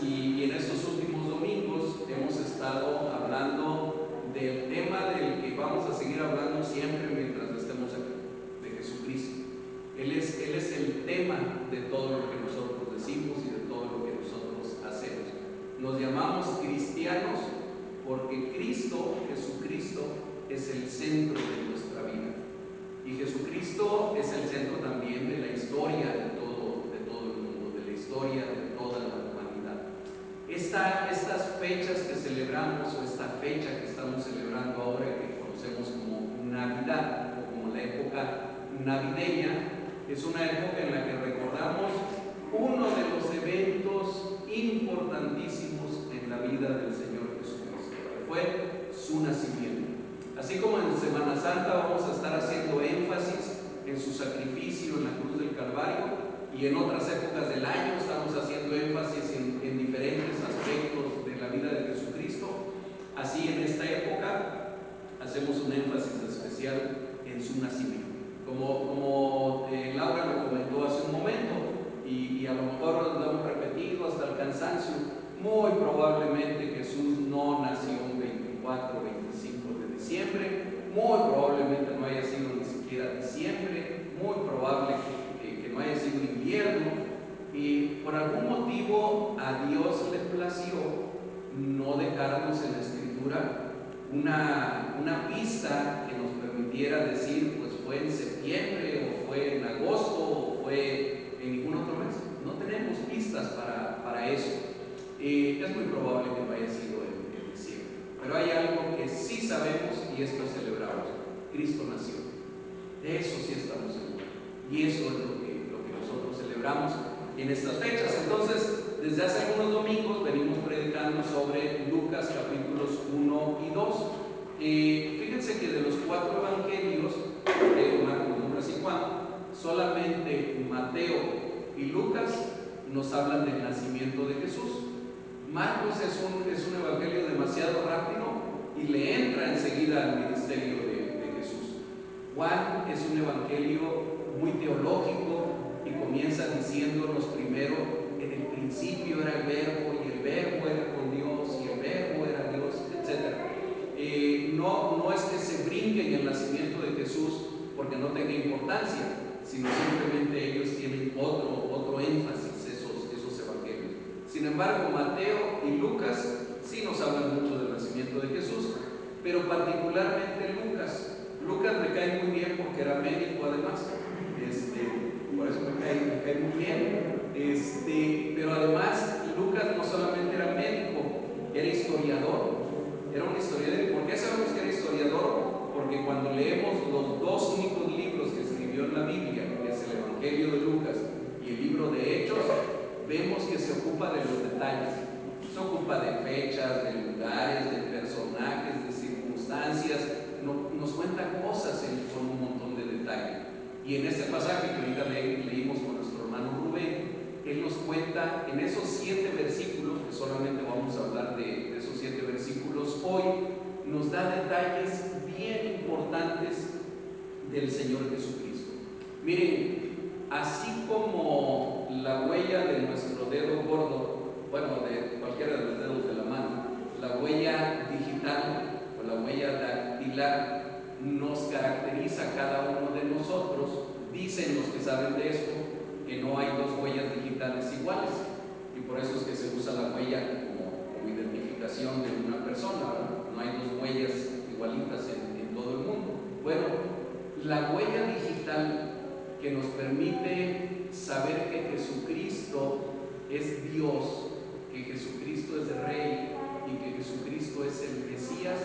y en estos últimos domingos hemos estado hablando del tema del que vamos a seguir hablando siempre mientras estemos aquí, de Jesucristo. Él es el tema de todo lo que nosotros decimos y de todo lo que nosotros hacemos. Nos llamamos cristianos porque Cristo, Jesucristo, es el centro de nuestra vida. Y Jesucristo es el centro también de la historia de todo el mundo, de la historia de toda la humanidad. Estas fechas que celebramos, o esta fecha que estamos celebrando ahora, que conocemos como Navidad o como la época navideña, es una época en la que recordamos uno de los eventos importantísimos en la vida del Señor Jesucristo, que fue su nacimiento. Así como en Semana Santa vamos a estar haciendo énfasis en su sacrificio en la cruz del Calvario, y en otras épocas del año estamos haciendo énfasis en diferentes aspectos de la vida de Jesucristo, así en esta época hacemos un énfasis especial en su nacimiento. Como Laura lo comentó hace un momento, y a lo mejor lo hemos repetido hasta el cansancio, muy probablemente Jesús no nació un 24 o 25 de diciembre, muy probablemente no haya sido ni siquiera diciembre, muy probable que no haya sido invierno, y por algún motivo a Dios le plació no dejarnos en la Escritura una pista que nos permitiera decir, pues fue en septiembre, o fue en agosto, o fue en ningún otro mes. No tenemos pistas para eso. Es muy probable que no haya sido en diciembre, pero hay algo que sí sabemos, y esto celebramos: Cristo nació. De eso sí estamos seguros, y eso es lo que nosotros celebramos en estas fechas. Entonces, desde hace algunos domingos venimos predicando sobre Lucas capítulos 1 y 2. Fíjense que de los 4 evangelios, Mateo, Marcos, Lucas y Juan, solamente Mateo y Lucas nos hablan del nacimiento de Jesús. Marcos es un evangelio demasiado rápido y le entra enseguida al ministerio de Jesús. Juan es un evangelio muy teológico y comienza diciéndonos primero: en el principio era el verbo, y el verbo era con Dios, y el verbo era Dios, etc. No es que se brinquen el nacimiento de Jesús porque no tenga importancia, sino simplemente ellos tienen otro énfasis, esos evangelios. Sin embargo, Mateo y Lucas sí nos hablan mucho del nacimiento de Jesús, pero particularmente Lucas me cae muy bien porque era médico además, por eso me cae muy bien, pero además Lucas no solamente era médico, era historiador. Era un historiador. ¿Y por qué sabemos que era historiador? Porque cuando leemos los 2 únicos libros que escribió en la Biblia, que es el Evangelio de Lucas y el libro de Hechos, vemos que se ocupa de los detalles. Se ocupa de fechas, de lugares, de personajes, de circunstancias. Nos cuenta cosas con un montón de detalle. Y en este pasaje que ahorita leímos con nuestro hermano Rubén, él nos cuenta en esos 7 versículos, que solamente vamos a hablar de esos 7 versículos hoy, nos da detalles bien importantes del Señor Jesucristo. Miren, así como la huella de nuestro dedo gordo, bueno, de cualquiera de los dedos de la mano, la huella digital o la huella dactilar nos caracteriza a cada uno de nosotros, dicen los que saben de esto que no hay 2 huellas digitales iguales, y por eso es que se usa la huella como identificación de una persona, ¿verdad? No hay 2 huellas igualitas en todo el mundo. Bueno, la huella digital que nos permite saber que Jesucristo es Dios, que Jesucristo es Rey y que Jesucristo es el Mesías,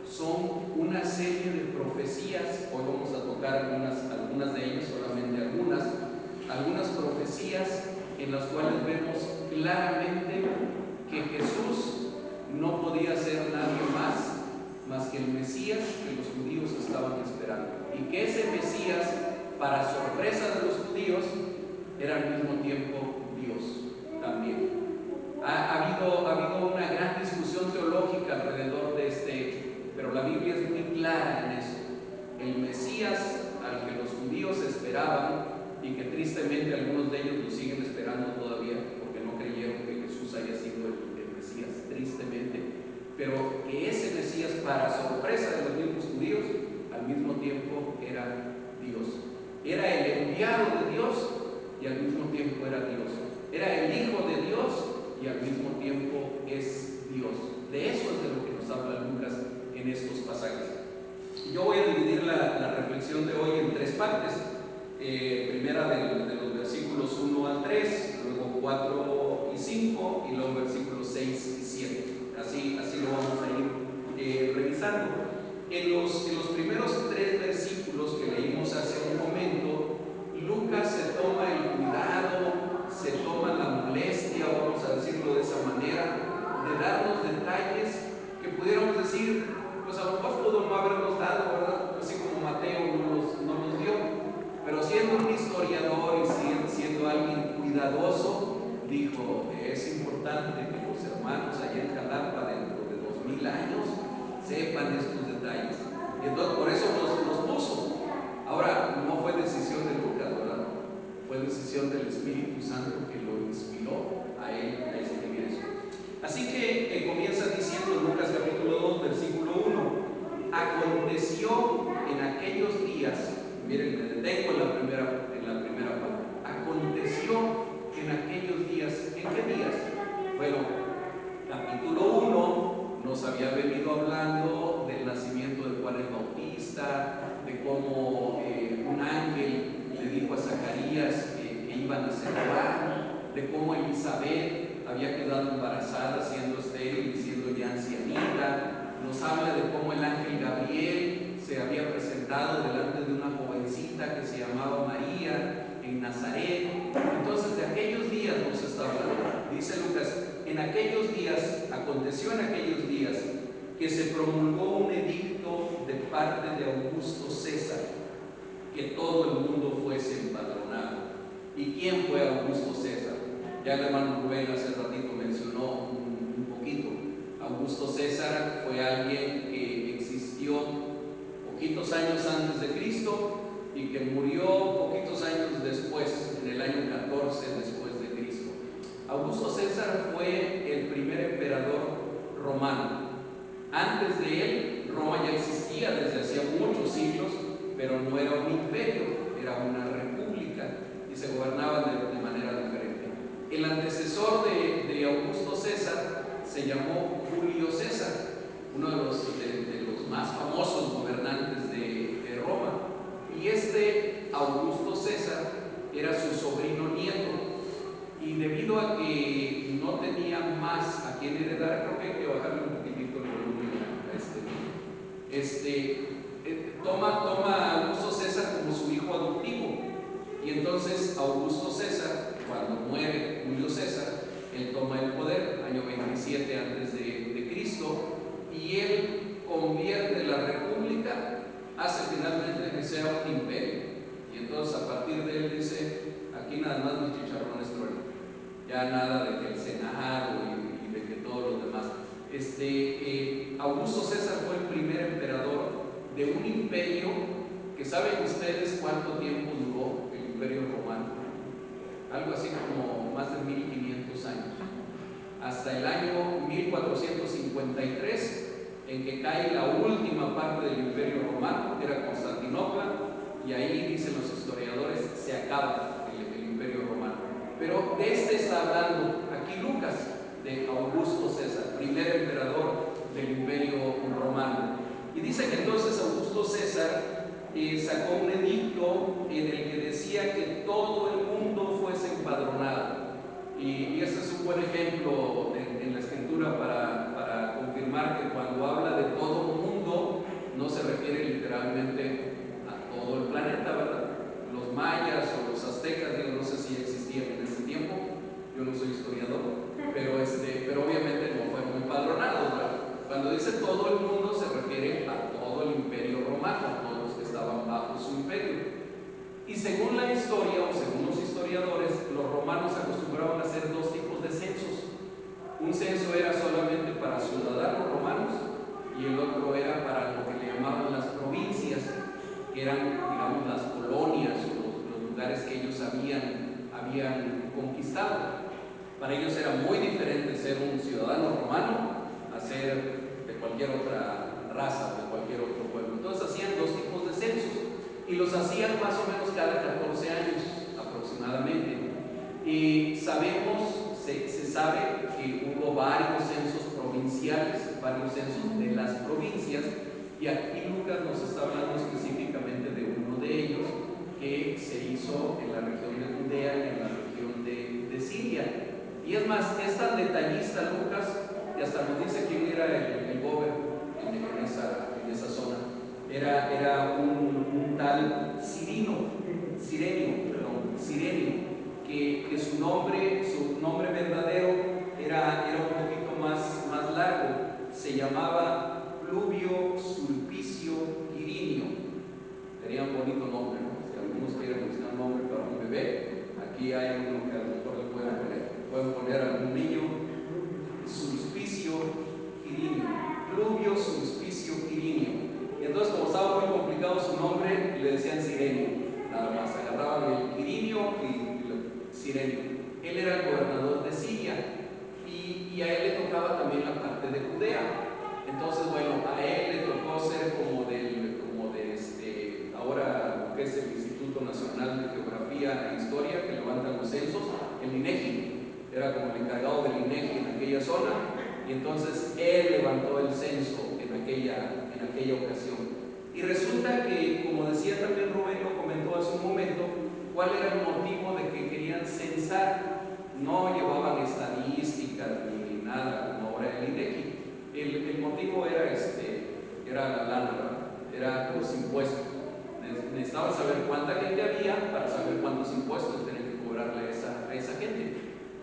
son una serie de profecías. Hoy vamos a tocar algunas de ellas, solamente algunas profecías en las cuales vemos claramente que Jesús no podía ser nadie más que el Mesías que los judíos estaban esperando, y que ese Mesías, para sorpresa de los judíos, era al mismo tiempo Dios también. Ha habido una gran discusión teológica alrededor de este hecho, pero la Biblia es muy clara en eso. El Mesías al que los judíos esperaban, y que tristemente algunos de ellos lo siguen esperando todavía porque no creyeron que Jesús haya sido y al mismo tiempo es Dios. De eso es de lo que nos habla Lucas en estos pasajes. Yo voy a dividir la reflexión de hoy en tres partes. Primera de los versículos 1 al 3, luego 4 y 5 y luego versículos 6 y 7. Así lo vamos a ir revisando. En los primeros tres versículos que leímos hace un momento, Lucas se toma el cuidado, se toma la molestia, vamos a decirlo de esa manera, de darnos detalles que pudiéramos decir, pues a lo mejor pudo no habernos dado, ¿verdad? Así como Mateo no los dio, pero siendo un historiador y siendo alguien cuidadoso, dijo, es importante que los hermanos allá en Jalapa dentro de 2000 años sepan estos detalles. Y entonces por eso los puso. Ahora, no fue decisión de Lucas, ¿verdad? Fue decisión del Espíritu Santo que lo inspiró a él a escribir eso. Así que comienza diciendo Lucas capítulo 2, versículo 1. Aconteció en aquellos días, miren, me detengo en la primera parte. Aconteció en aquellos días, ¿en qué días? Bueno, capítulo 1 nos había venido hablando del nacimiento de Juan el Bautista, de cómo un ángel le dijo a Zacarías que iba a nacer Juan, de cómo Elizabeth había quedado embarazada siendo estéril y siendo ya ancianita. Nos habla de cómo el ángel Gabriel se había presentado delante de una jovencita que se llamaba María en Nazaret. Entonces de aquellos días nos está hablando. Dice Lucas, en aquellos días, aconteció en aquellos días que se promulgó un edicto de parte de Augusto César, que todo el mundo fuese empadronado. ¿Y quién fue Augusto César? Ya el hermano Rubén hace ratito mencionó un poquito. Augusto César fue alguien que existió poquitos años antes de Cristo y que murió poquitos años después, en el año 14 después de Cristo. Augusto César fue el primer emperador romano. Antes de él, Roma ya existía desde hacía muchos siglos, pero no era un imperio, era una república y se gobernaba de manera diferente. El antecesor de Augusto César se llamó Julio César, uno de los más famosos gobernantes de Roma. Y este Augusto César era su sobrino nieto. Y debido a que no tenía más a quien heredar, creo que hay que bajarle un poquitito el volumen a toma a Augusto César como su hijo adoptivo. Y entonces Augusto César, cuando muere Julio César, él toma el poder, año 27 antes de Cristo, y él convierte la república, hace finalmente que sea un imperio. Y entonces a partir de él dice, aquí nada más los chicharrones truenan. Ya nada de que el Senado y de que todos los demás. Augusto César fue el primer emperador de un imperio que, ¿saben ustedes cuánto tiempo duró el imperio romano? Algo así como más de 1500 años. Hasta el año 1453, en que cae la última parte del imperio romano, que era Constantinopla, y ahí dicen los historiadores, se acaba el imperio romano. Pero de este está hablando aquí Lucas, de Augusto César, primer emperador del imperio romano. Y dice que entonces Augusto César sacó un edicto en el que decía que todo el mundo fuese empadronado. Y este es un buen ejemplo en la escritura para confirmar que cuando habla de todo el mundo no se refiere literalmente a todo el planeta, ¿verdad? Los mayas o los aztecas, digo, no sé si existían en ese tiempo, yo no soy historiador, pero obviamente no fueron empadronados, ¿verdad? Cuando dice todo el mundo se refiere a todo el imperio romano, a todos los que estaban bajo su imperio. Y según la historia o según los historiadores, los romanos acostumbraban a hacer dos tipos de censos. Un censo era solamente para ciudadanos romanos y el otro era para lo que le llamaban las provincias, que eran, digamos, las colonias o los lugares que ellos habían conquistado. Para ellos era muy diferente ser un ciudadano romano a ser de cualquier otra raza o de cualquier otro pueblo. Entonces hacían dos tipos de censos y los hacían más o menos cada 14 años aproximadamente. Y se sabe que hubo varios censos provinciales, varios censos de las provincias, y aquí Lucas nos está hablando específicamente de uno de ellos que se hizo en la región de Judea y en la región de Siria. Y es más, es tan detallista Lucas que hasta nos dice quién era el gobernador en esa zona. Era un tal Cirenio, que su nombre verdadero era un poquito más largo. Se llamaba Pluvio Sulpicio Quirinio. Tenía un bonito nombre, ¿no? Si algunos quieren buscar un nombre para un bebé, aquí hay uno que a lo mejor le pueden poner. Pueden poner a algún niño Sulpicio Quirinio, Pluvio Sulpicio Quirinio. Y entonces, como estaba muy complicado su nombre, le decían Cirenio. Nada más, agarraban el Quirinio y el Cirenio. Él era el gobernador de Siria y a él le tocaba también la parte de Judea. Entonces, bueno, a él le tocó ser ahora lo que es el Instituto Nacional de Geografía e Historia, que levantan los censos, el INEGI, era como el encargado del INEGI en aquella zona, y entonces él levantó el censo en aquella ocasión. Y resulta que, como decía también Rubén, lo comentó hace un momento, ¿cuál era el motivo de que querían censar? No llevaban estadísticas ni nada como ahora el INEGI. El motivo era la lana, ¿verdad? Era los impuestos. Necesitaban saber cuánta gente había para saber cuántos impuestos tenían que cobrarle a esa gente.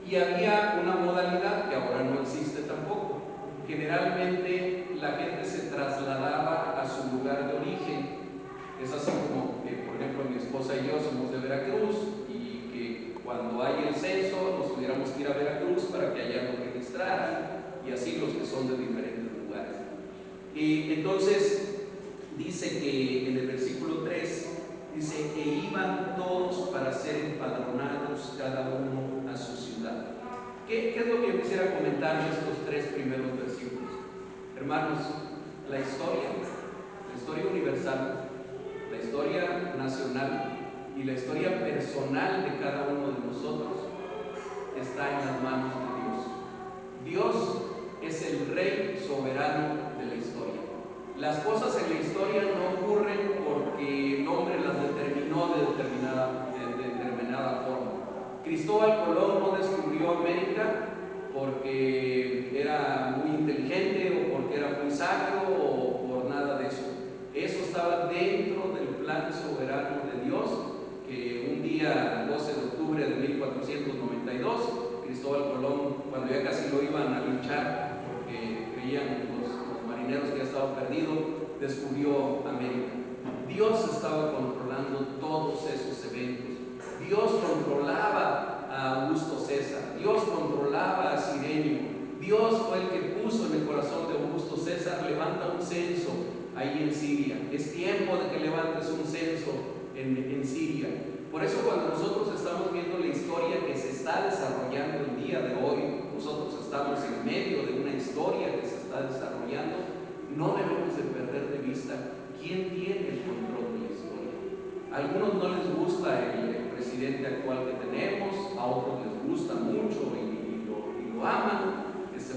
Y había una modalidad que ahora no existe tampoco. Generalmente la gente se trasladaba a su lugar de origen. Es así como que, por ejemplo, mi esposa y yo somos de Veracruz y que cuando hay el censo nos tuviéramos que ir a Veracruz para que allá nos registraran, y así los que son de diferentes lugares. Y entonces dice que en el versículo 3 dice que iban todos para ser empadronados cada uno a su ciudad. ¿Qué es lo que yo quisiera comentar de estos tres primeros versículos? Hermanos, la historia universal, la historia nacional y la historia personal de cada uno de nosotros está en las manos de Dios. Dios es el rey soberano de la historia. Las cosas en la historia no ocurren porque el hombre las determinó de determinada forma. Cristóbal Colón no descubrió América porque era muy inteligente o porque era muy sabio o por nada de eso. Eso estaba dentro del plan soberano de Dios, que un día 12 de octubre de 1492 Cristóbal Colón, cuando ya casi lo iban a linchar porque creían los marineros que ya estaba perdido, descubrió América. Dios estaba controlando todos esos eventos. Dios controlaba a Augusto César, Dios controlaba a Cirenio. Dios fue el que puso en el corazón de Augusto César: levanta un censo ahí en Siria. Es tiempo de que levantes un censo en Siria. Por eso, cuando nosotros estamos viendo la historia que se está desarrollando el día de hoy, nosotros estamos en medio de una historia que se está desarrollando, no debemos de perder de vista quién tiene el control de la historia. A algunos no les gusta el presidente actual que tenemos, a otros les gusta mucho y lo aman.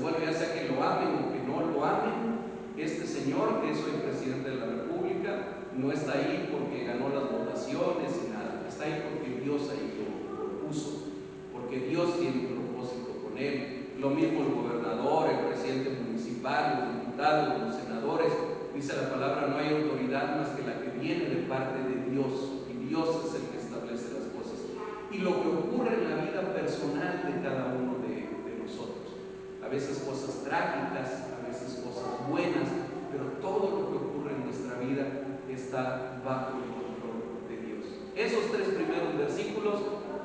Bueno, ya sea que lo amen o que no lo amen, este señor, que es hoy presidente de la República, no está ahí porque ganó las votaciones y nada. Está ahí porque Dios ahí lo puso, porque Dios tiene un propósito con él. Lo mismo el gobernador, el presidente municipal, los diputados, los senadores. Dice la palabra: no hay autoridad más que la que viene de parte de Dios, y Dios es el que establece las cosas. Y lo que ocurre en la vida personal de cada uno de nosotros, a veces cosas trágicas, a veces cosas buenas, pero todo lo que ocurre en nuestra vida está bajo el control de Dios. Esos tres primeros versículos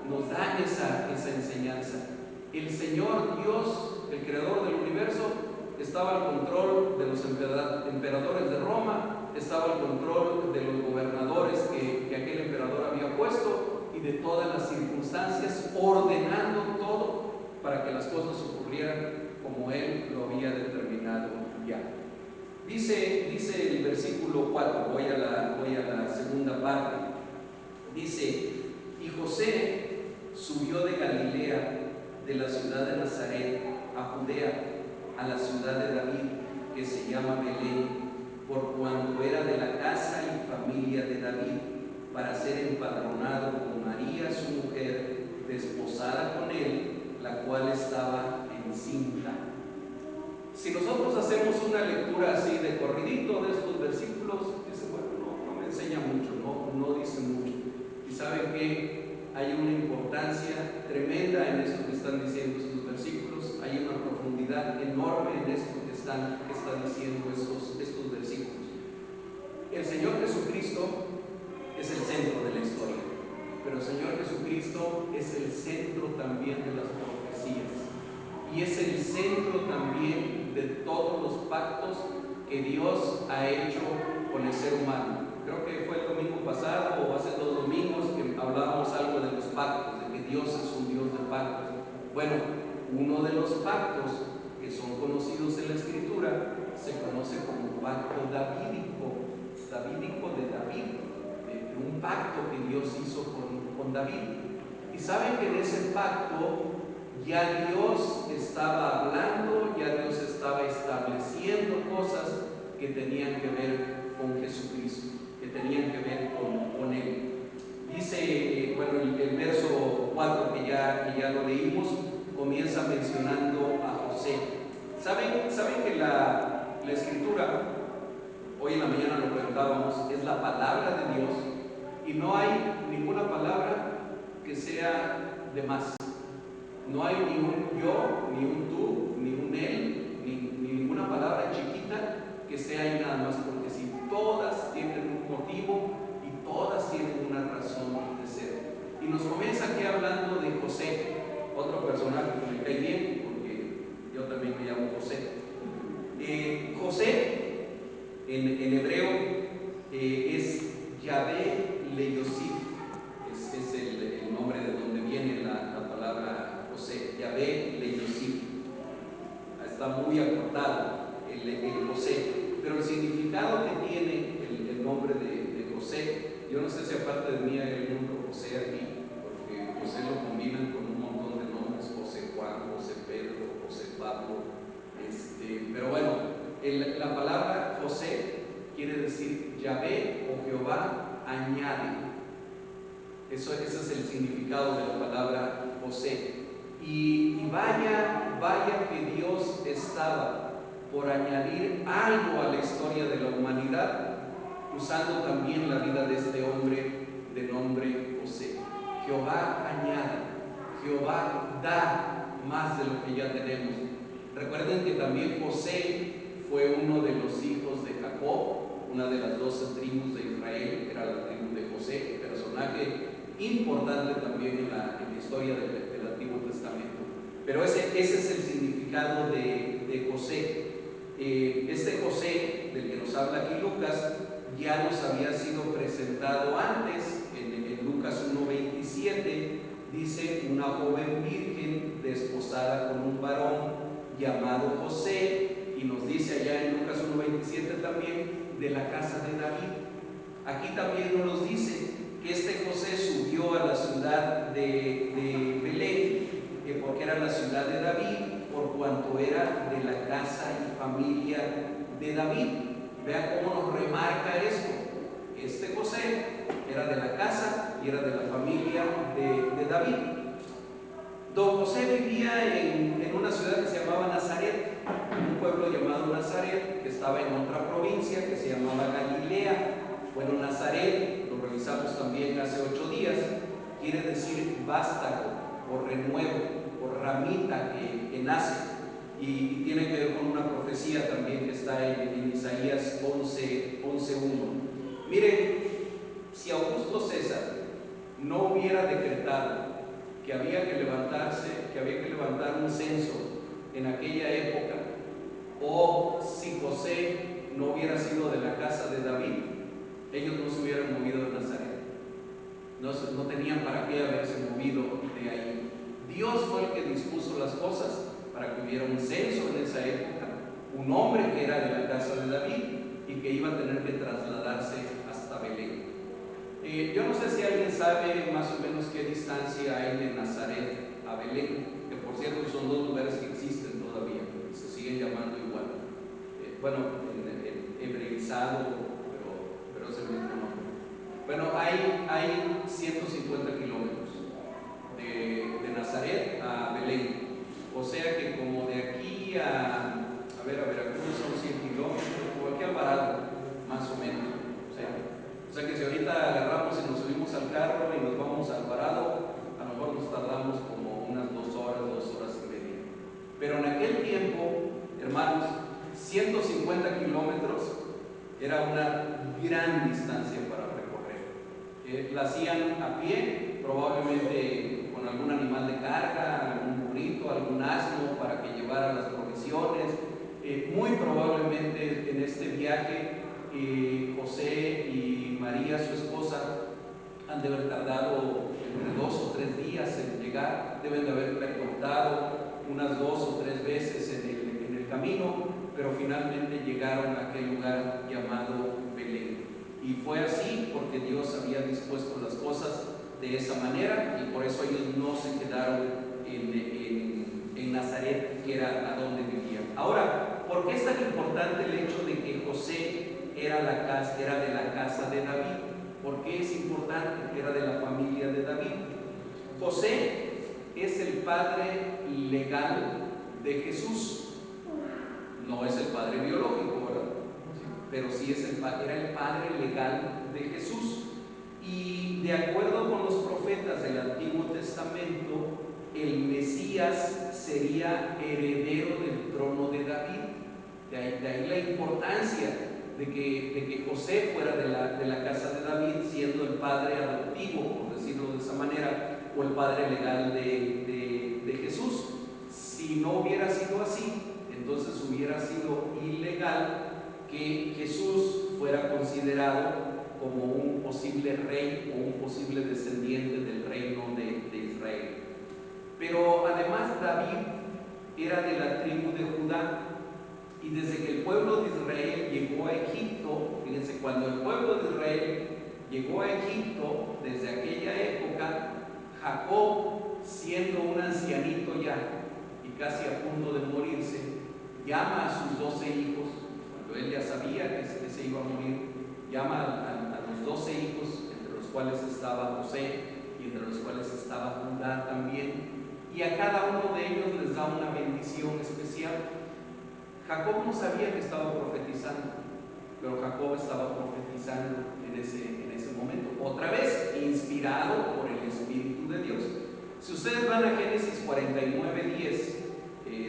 nos dan esa enseñanza. El Señor Dios, el creador del universo, estaba al control de los emperadores de Roma, estaba al control de los gobernadores que aquel emperador había puesto, y de todas las circunstancias, ordenando todo para que las cosas ocurrieran como Él lo había determinado ya. Dice el versículo 4, voy a la segunda parte. Dice: y José subió de Galilea, de la ciudad de Nazaret a Judea, a la ciudad de David, que se llama Belén, por cuanto era de la casa y familia de David, para ser empadronado con María su mujer, desposada con él, la cual estaba encinta. Si nosotros hacemos una lectura así de corridito de estos versículos, dice, bueno, no me enseña mucho, no dice mucho. Y saben que hay una importancia tremenda en esto que están diciendo estos versículos, hay una profundidad enorme en esto que está diciendo estos versículos. El Señor Jesucristo es el centro de la historia, pero el Señor Jesucristo es el centro también de las profecías y es el centro también de todos los pactos que Dios ha hecho con el ser humano. Creo que fue el domingo pasado o hace 2 domingos que hablábamos algo de los pactos, de que Dios es un Dios de pactos. Bueno, uno de los pactos que son conocidos en la Escritura se conoce como pacto davídico de David, de un pacto que Dios hizo con David. Y saben que en ese pacto ya Dios estaba hablando, ya Dios estaba estableciendo cosas que tenían que ver con Jesucristo, que tenían que ver con Él. Dice, bueno, el verso 4 que ya lo leímos, comienza mencionando a José. ¿Saben que la Escritura, hoy en la mañana lo preguntábamos, es la palabra de Dios y no hay ninguna palabra que sea de más? No hay ni un yo, ni un tú, ni un él, ni ninguna palabra chiquita que sea ahí nada más, porque si todas tienen un motivo y todas tienen una razón de ser. Y nos comienza aquí hablando de José, otro personaje que me cae bien, porque yo también me llamo José. José en hebreo es Yahvé Le Yosif, es el nombre de donde viene la palabra José, Yahvé Le Yosif. Está muy acortado el José, pero el significado que tiene el nombre de José, yo no sé si aparte de mí hay algún otro José aquí, porque José lo combinan con un montón de nombres, José Juan, José Pedro, José Pablo, pero bueno, la palabra José quiere decir Yahvé o Jehová añade. Ese es el significado de la palabra José. Y vaya que Dios estaba por añadir algo a la historia de la humanidad, usando también la vida de este hombre de nombre José. Jehová añade, Jehová da más de lo que ya tenemos. Recuerden que también José fue uno de los hijos de Jacob, una de las 12 tribus de Israel, era la tribu de José, personaje importante también en la historia del Antiguo Testamento. Pero ese es el significado de José. Este José, del que nos habla aquí Lucas, ya nos había sido presentado antes, en Lucas 1:27, dice: una joven virgen desposada con un varón llamado José, y nos dice allá en Lucas 1:27 también, de la casa de David. Aquí también nos dice que este José subió a la ciudad de Belén, porque era la ciudad de David, por cuanto era de la casa y familia de David. Vea cómo nos remarca esto. Este José era de la casa y era de la familia de David. Don José vivía en una ciudad que se llamaba Nazaret, en un pueblo llamado Nazaret, que estaba en otra provincia que se llamaba Galilea. Bueno, Nazaret, lo revisamos también hace 8 días, quiere decir vástago o renuevo o ramita que nace, y tiene que ver con una profecía también que está en Isaías 11:1. Miren, si Augusto César no hubiera decretado que había que levantar un censo en aquella época, o si José no hubiera sido de la casa de David, ellos no se hubieran movido de Nazaret. No tenían para qué haberse movido de ahí. Dios fue el que dispuso las cosas para que hubiera un censo en esa época, un hombre que era de la casa de David y que iba a tener que trasladarse hasta Belén. Yo no sé si alguien sabe más o menos qué distancia hay de Nazaret a Belén, que por cierto bueno, en hebreizado, pero es el mismo nombre. Bueno, hay 150 kilómetros de Nazaret a Belén. O sea que como de aquí a Veracruz son 100 kilómetros, como aquí a Alvarado, más o menos. O sea que si ahorita agarramos y nos subimos al carro y nos vamos a Alvarado, a lo mejor nos tardamos como unas 2 horas, 2 horas y media. Pero en aquel tiempo, hermanos, 150 kilómetros era una gran distancia para recorrer. La hacían a pie, probablemente con algún animal de carga, algún burrito, algún asno para que llevara las provisiones. Muy probablemente en este viaje José y María, su esposa, han de haber tardado entre 2 o 3 días en llegar, deben de haber pernoctado unas 2 o 3 veces en el camino, pero finalmente llegaron a aquel lugar llamado Belén. Y fue así porque Dios había dispuesto las cosas de esa manera y por eso ellos no se quedaron en Nazaret, que era a donde vivían. Ahora, ¿por qué es tan importante el hecho de que José era de la casa de David? ¿Por qué es importante? Era de la familia de David. José es el padre legal de Jesús. No es el padre biológico, ¿verdad? Sí, pero sí era el padre legal de Jesús. Y de acuerdo con los profetas del Antiguo Testamento, el Mesías sería heredero del trono de David. De ahí la importancia de que José fuera de la casa de David, siendo el padre adoptivo, por decirlo de esa manera, o el padre legal de Jesús. Si no hubiera sido así, entonces hubiera sido ilegal que Jesús fuera considerado como un posible rey o un posible descendiente del reino de Israel. Pero además David era de la tribu de Judá, y desde que el pueblo de Israel llegó a Egipto, fíjense, cuando el pueblo de Israel llegó a Egipto, desde aquella época, Jacob, siendo un ancianito ya y casi a punto de morirse, llama a sus 12 hijos, cuando él ya sabía que se iba a morir, llama a los 12 hijos, entre los cuales estaba José y entre los cuales estaba Judá también, y a cada uno de ellos les da una bendición especial. Jacob no sabía que estaba profetizando, pero Jacob estaba profetizando en ese momento, otra vez inspirado por el Espíritu de Dios. Si ustedes van a Génesis 49:10,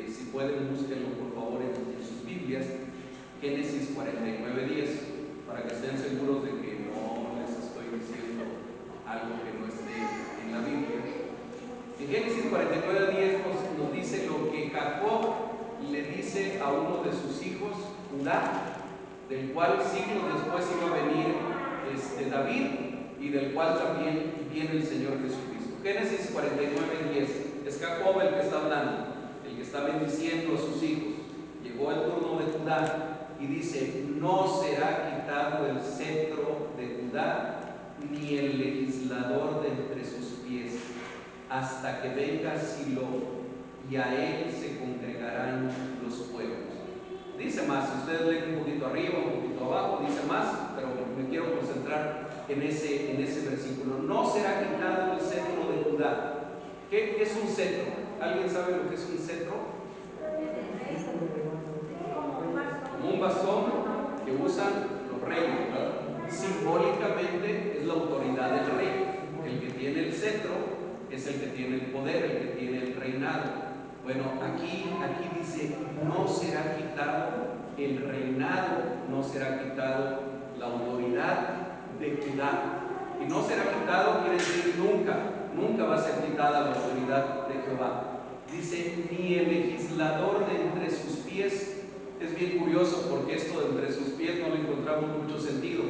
si pueden búsquenlo por favor en sus Biblias, Génesis 49:10, para que estén seguros de que no les estoy diciendo algo que no esté en la Biblia. En Génesis 49:10 nos dice lo que Jacob le dice a uno de sus hijos, Judá, del cual siglos después iba a venir David, y del cual también viene el Señor Jesucristo. Génesis 49:10, es Jacob el que está hablando, el que está bendiciendo a sus hijos. Llegó el turno de Judá y dice: no será quitado el cetro de Judá, ni el legislador de entre sus pies, hasta que venga Silo, y a él se congregarán los pueblos. Dice más, si ustedes leen un poquito arriba, un poquito abajo, dice más, pero me quiero concentrar en ese versículo. No será quitado el cetro de Judá. ¿Qué es un cetro? ¿Alguien sabe lo que es un cetro? Como un bastón que usan los reyes, ¿verdad? Simbólicamente es la autoridad del rey. El que tiene el cetro es el que tiene el poder, el que tiene el reinado. Bueno, aquí dice: no será quitado el reinado, no será quitado la autoridad de Judá. Y no será quitado quiere decir nunca va a ser quitada la autoridad de Jehová. Dice: ni el legislador de entre sus pies. Es bien curioso porque esto de entre sus pies no le encontramos mucho sentido.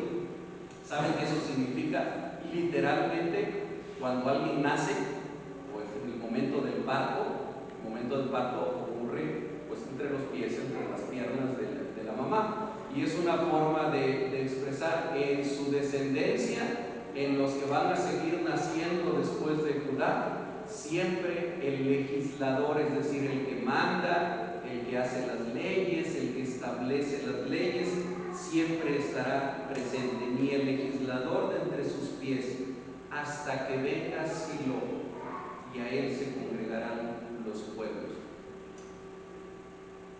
¿Saben qué eso significa? Literalmente, cuando alguien nace, pues en el momento del parto ocurre pues entre los pies, entre las piernas de la mamá, y es una forma de expresar en su descendencia, en los que van a seguir naciendo después de Judá, siempre el legislador, es decir, el que manda, el que hace las leyes, el que está establece las leyes siempre estará presente, ni el legislador de entre sus pies, hasta que venga Silo, y a él se congregarán los pueblos.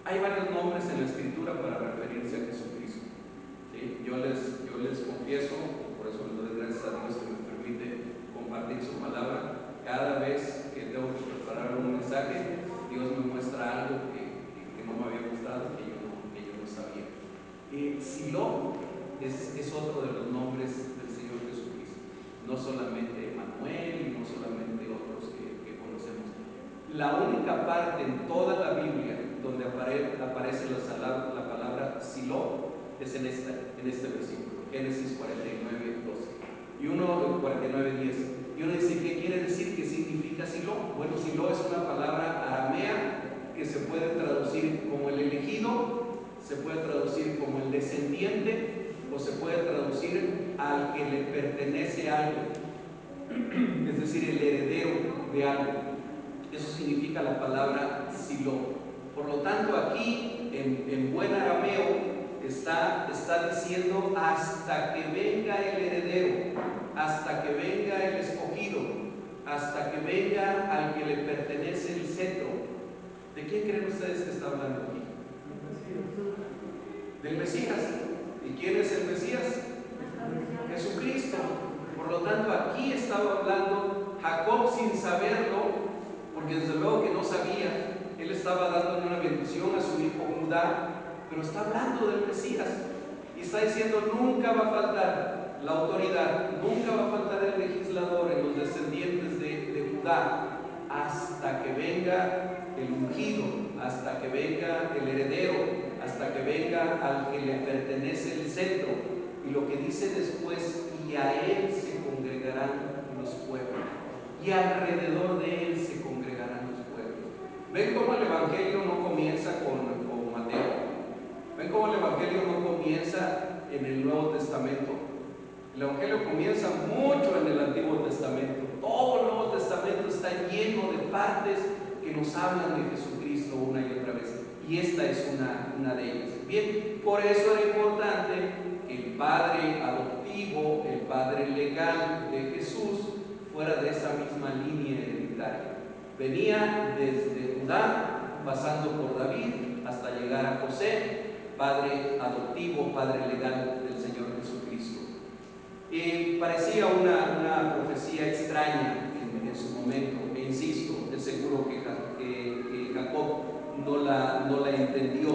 Hay varios nombres en la Escritura para referirse a Jesucristo. ¿Sí? Yo les confieso, por eso les doy gracias a Dios que me permite compartir su palabra. Cada vez que tengo que preparar un mensaje, Dios me muestra algo que no me había mostrado, que yo no sabía. Silo es otro de los nombres del Señor Jesucristo. No solamente Manuel y no solamente otros que conocemos. La única parte en toda la Biblia donde aparece la palabra Silo es en este versículo, Génesis 49, 12. Y uno, 49, 10. Y uno dice, ¿qué quiere decir? ¿Qué significa Silo? Bueno, Silo es una palabra aramea que se puede traducir como el elegido, se puede traducir como el descendiente, o se puede traducir al que le pertenece algo, es decir, el heredero de algo. Eso significa la palabra Silo. Por lo tanto, aquí en buen arameo está diciendo hasta que venga el heredero, hasta que venga el escogido, hasta que venga al que le pertenece el cetro. ¿De quién creen ustedes que está hablando aquí? Del Mesías. ¿Y quién es el Mesías? Jesucristo. Por lo tanto, aquí estaba hablando Jacob sin saberlo, porque desde luego que no sabía. Él estaba dándole una bendición a su hijo Judá, pero está hablando del Mesías y está diciendo: nunca va a faltar la autoridad, nunca va a faltar el legislador en los descendientes de Judá, hasta que venga el ungido, hasta que venga el heredero, hasta que venga al que le pertenece el cetro. Y lo que dice después: y a él se congregarán los pueblos, y alrededor de él se congregarán los pueblos. ¿Ven cómo el Evangelio no comienza con Mateo? ¿Ven cómo el Evangelio no comienza en el Nuevo Testamento? El Evangelio comienza mucho en el Antiguo Testamento. Todo el Nuevo Testamento está lleno de partes que nos hablan de Jesucristo una y otra vez. Y esta es una de ellas. Bien, por eso era importante que el padre adoptivo, el padre legal de Jesús, fuera de esa misma línea hereditaria. Venía desde Judá, pasando por David, hasta llegar a José, padre adoptivo, padre legal del Señor Jesucristo. Parecía una profecía extraña en su momento, e insisto, es seguro que Jacob no la entendió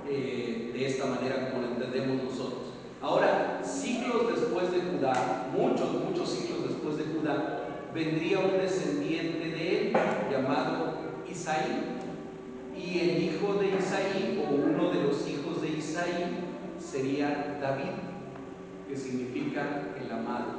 de esta manera como la entendemos nosotros. Ahora, siglos después de Judá, muchos siglos después de Judá, vendría un descendiente de él llamado Isaí. Y el hijo de Isaí, o uno de los hijos de Isaí, sería David, que significa el amado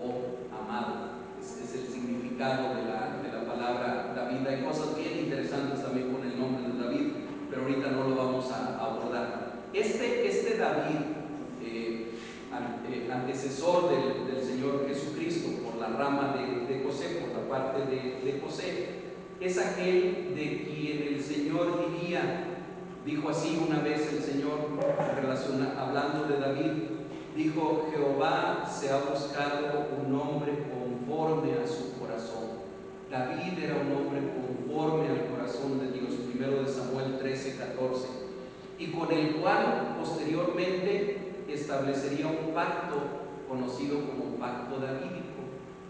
o amado. Es el significado de la palabra David. Hay cosas bien interesantes también con el nombre de David, pero ahorita no lo vamos a abordar. Este David, antecesor del Señor Jesucristo por la rama de José, por la parte de José, es aquel de quien el Señor diría, dijo así una vez el Señor, hablando de David, dijo: Jehová se ha buscado un hombre conforme a su corazón. David era un hombre conforme al corazón de Dios, 1 Samuel 13:14, y con el cual posteriormente establecería un pacto conocido como pacto davídico.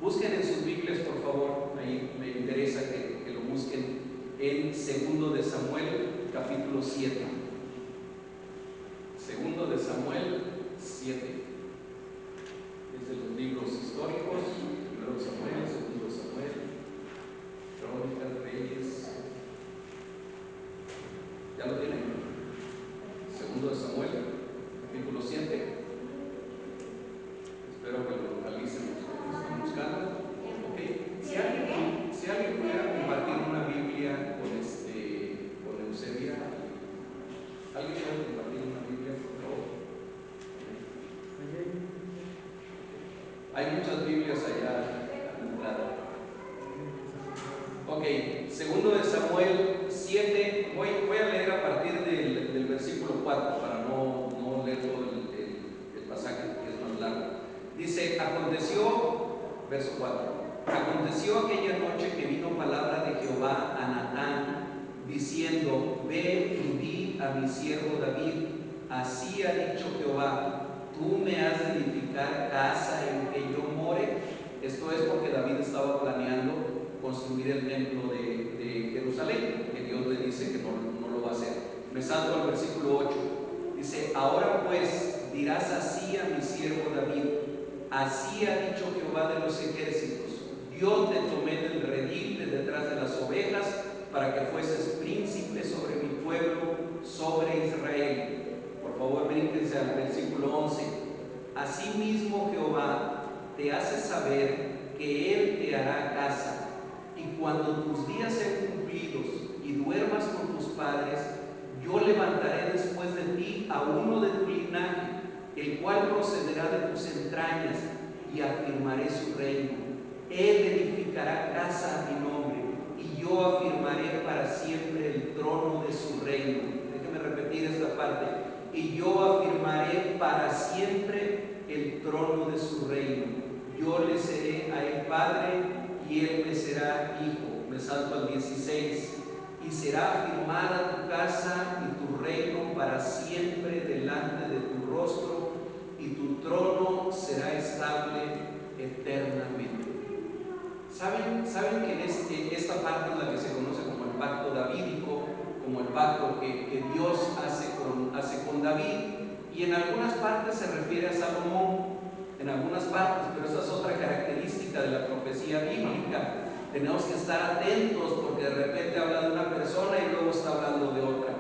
Busquen en sus Biblias, por favor, ahí me interesa que lo busquen en 2 Samuel capítulo 7. 2 Samuel 7. Es de los libros históricos: 1 Samuel, 2 Samuel, Crónicas, Reyes. ¿Ya lo tienen? 2 Samuel capítulo 7. Espero que lo localicen los que están buscando. Okay. Si alguien pudiera compartir una Biblia con Eusebia, ¿alguien puede compartir una Biblia, por favor? Hay muchas Biblias allá a la entrada. Ok, 2 Samuel 7, voy a leer a partir del versículo aconteció aquella noche que vino palabra de Jehová a Natán, diciendo: Ve y di a mi siervo David, así ha dicho Jehová, tú me has de edificar casa en que yo more. Esto es porque David estaba planeando construir el templo de Jerusalén, que Dios le dice que no lo va a hacer. Me salto al versículo 8. Dice: ahora pues dirás así a mi siervo David, así ha dicho Jehová de los ejércitos, yo te tomé del redil de detrás de las ovejas para que fueses príncipe sobre mi pueblo, sobre Israel. Por favor, brínquense al versículo 11. Asimismo Jehová te hace saber que Él te hará casa, y cuando tus días sean cumplidos y duermas con tus padres, yo levantaré después de ti a uno de tu linaje, el cual procederá de tus entrañas, y afirmaré su reino. Él edificará casa a mi nombre, y yo afirmaré para siempre el trono de su reino. Déjeme repetir esta parte. Y yo afirmaré para siempre el trono de su reino. Yo le seré a él padre, y él me será hijo. Me salto al 16. Y será afirmada tu casa y tu reino para siempre delante de tu rostro, y tu trono será estable eternamente. ¿Saben que esta parte es la que se conoce como el pacto davídico, como el pacto que Dios hace con David? Y en algunas partes se refiere a Salomón, en algunas partes, pero esa es otra característica de la profecía bíblica. Tenemos que estar atentos porque de repente habla de una persona y luego está hablando de otra.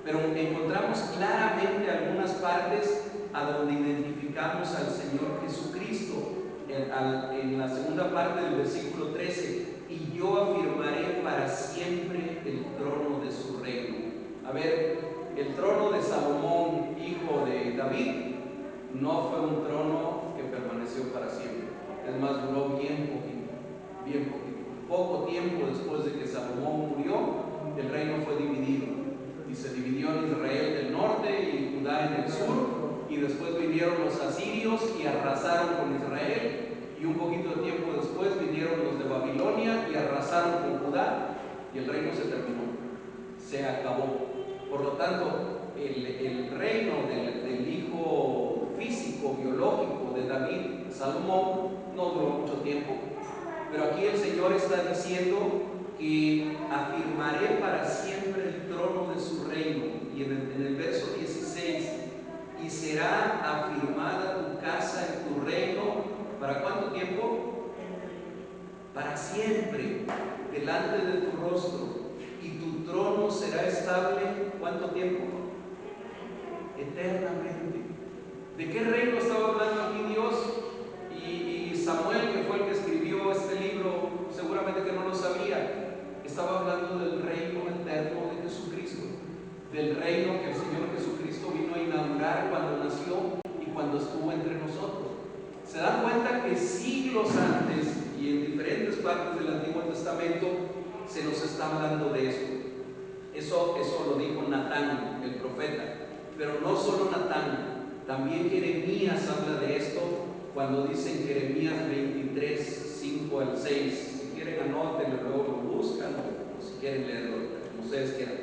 Pero encontramos claramente algunas partes a donde identificamos al Señor Jesucristo. En la segunda parte del versículo 13, y yo afirmaré para siempre el trono de su reino. A ver, el trono de Salomón, hijo de David, no fue un trono que permaneció para siempre. Es más, duró bien poquito, bien poquito. Poco tiempo después de que Salomón murió, el reino fue dividido, y se dividió en Israel del norte y Judá en el sur. Y después vinieron los asirios y arrasaron con Israel, y un poquito de tiempo después vinieron los de Babilonia y arrasaron con Judá, y el reino se terminó, se acabó. Por lo tanto, el reino del hijo físico, biológico de David, Salomón, no duró mucho tiempo. Pero aquí el Señor está diciendo que afirmaré para siempre el trono de su reino. Y en el verso 16, y será afirmada tu casa en tu reino. ¿Para cuánto tiempo? Para siempre, delante de tu rostro. Y tu trono será estable. ¿Cuánto tiempo? Eternamente. ¿De qué reino estaba hablando aquí Dios? Y Samuel, que fue el que escribió este libro, seguramente que no lo sabía. Estaba hablando del reino eterno de Jesucristo, del reino que el Señor Jesucristo vino a inaugurar cuando nació y cuando estuvo entre nosotros. Se dan cuenta que siglos antes y en diferentes partes del Antiguo Testamento se nos está hablando de esto. Eso lo dijo Natán, el profeta. Pero no solo Natán, también Jeremías habla de esto cuando dice en Jeremías 23, 5 al 6. Si quieren anótenlo, luego lo buscan, o si quieren leerlo, como ustedes quieran.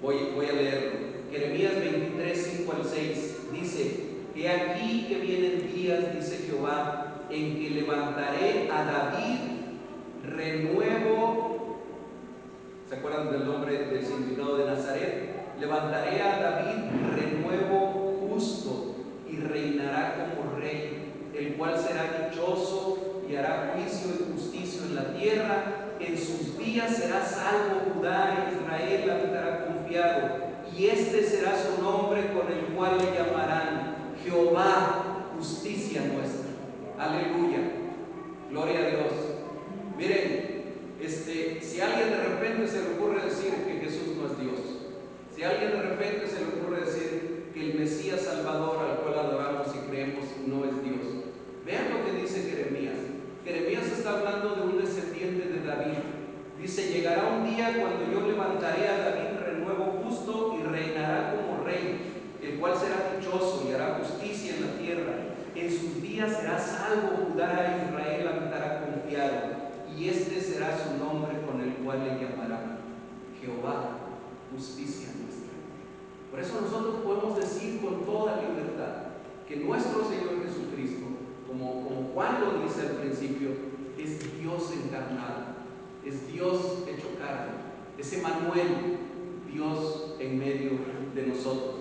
Voy a leerlo. Jeremías 23, 5 al 6 dice: He aquí que vienen días, dice Jehová, en que levantaré a David renuevo. ¿Se acuerdan del nombre del significado de Nazaret? Levantaré a David renuevo justo, y reinará como rey, el cual será dichoso y hará juicio y justicia en la tierra. En sus días será salvo Judá, e Israel habitará confiado, y este será su nombre con el cual le llamarán Jehová, justicia nuestra. Aleluya, gloria a Dios. Miren, si a alguien de repente se le ocurre decir que Jesús no es Dios, si a alguien de repente se le ocurre decir que el Mesías Salvador al cual adoramos y creemos no es Dios, vean lo que dice Jeremías. Jeremías está hablando de un descendiente de David. Dice: llegará un día cuando yo levantaré a David renuevo justo, y reinará como rey, el cual será dichoso y hará justicia en la tierra. En sus días será salvo Judá, e Israel habitará confiado. Y Jehová, justicia nuestra. Por eso nosotros podemos decir con toda libertad que nuestro Señor Jesucristo, como Juan lo dice al principio, es Dios encarnado, es Dios hecho carne, es Emmanuel, Dios en medio de nosotros.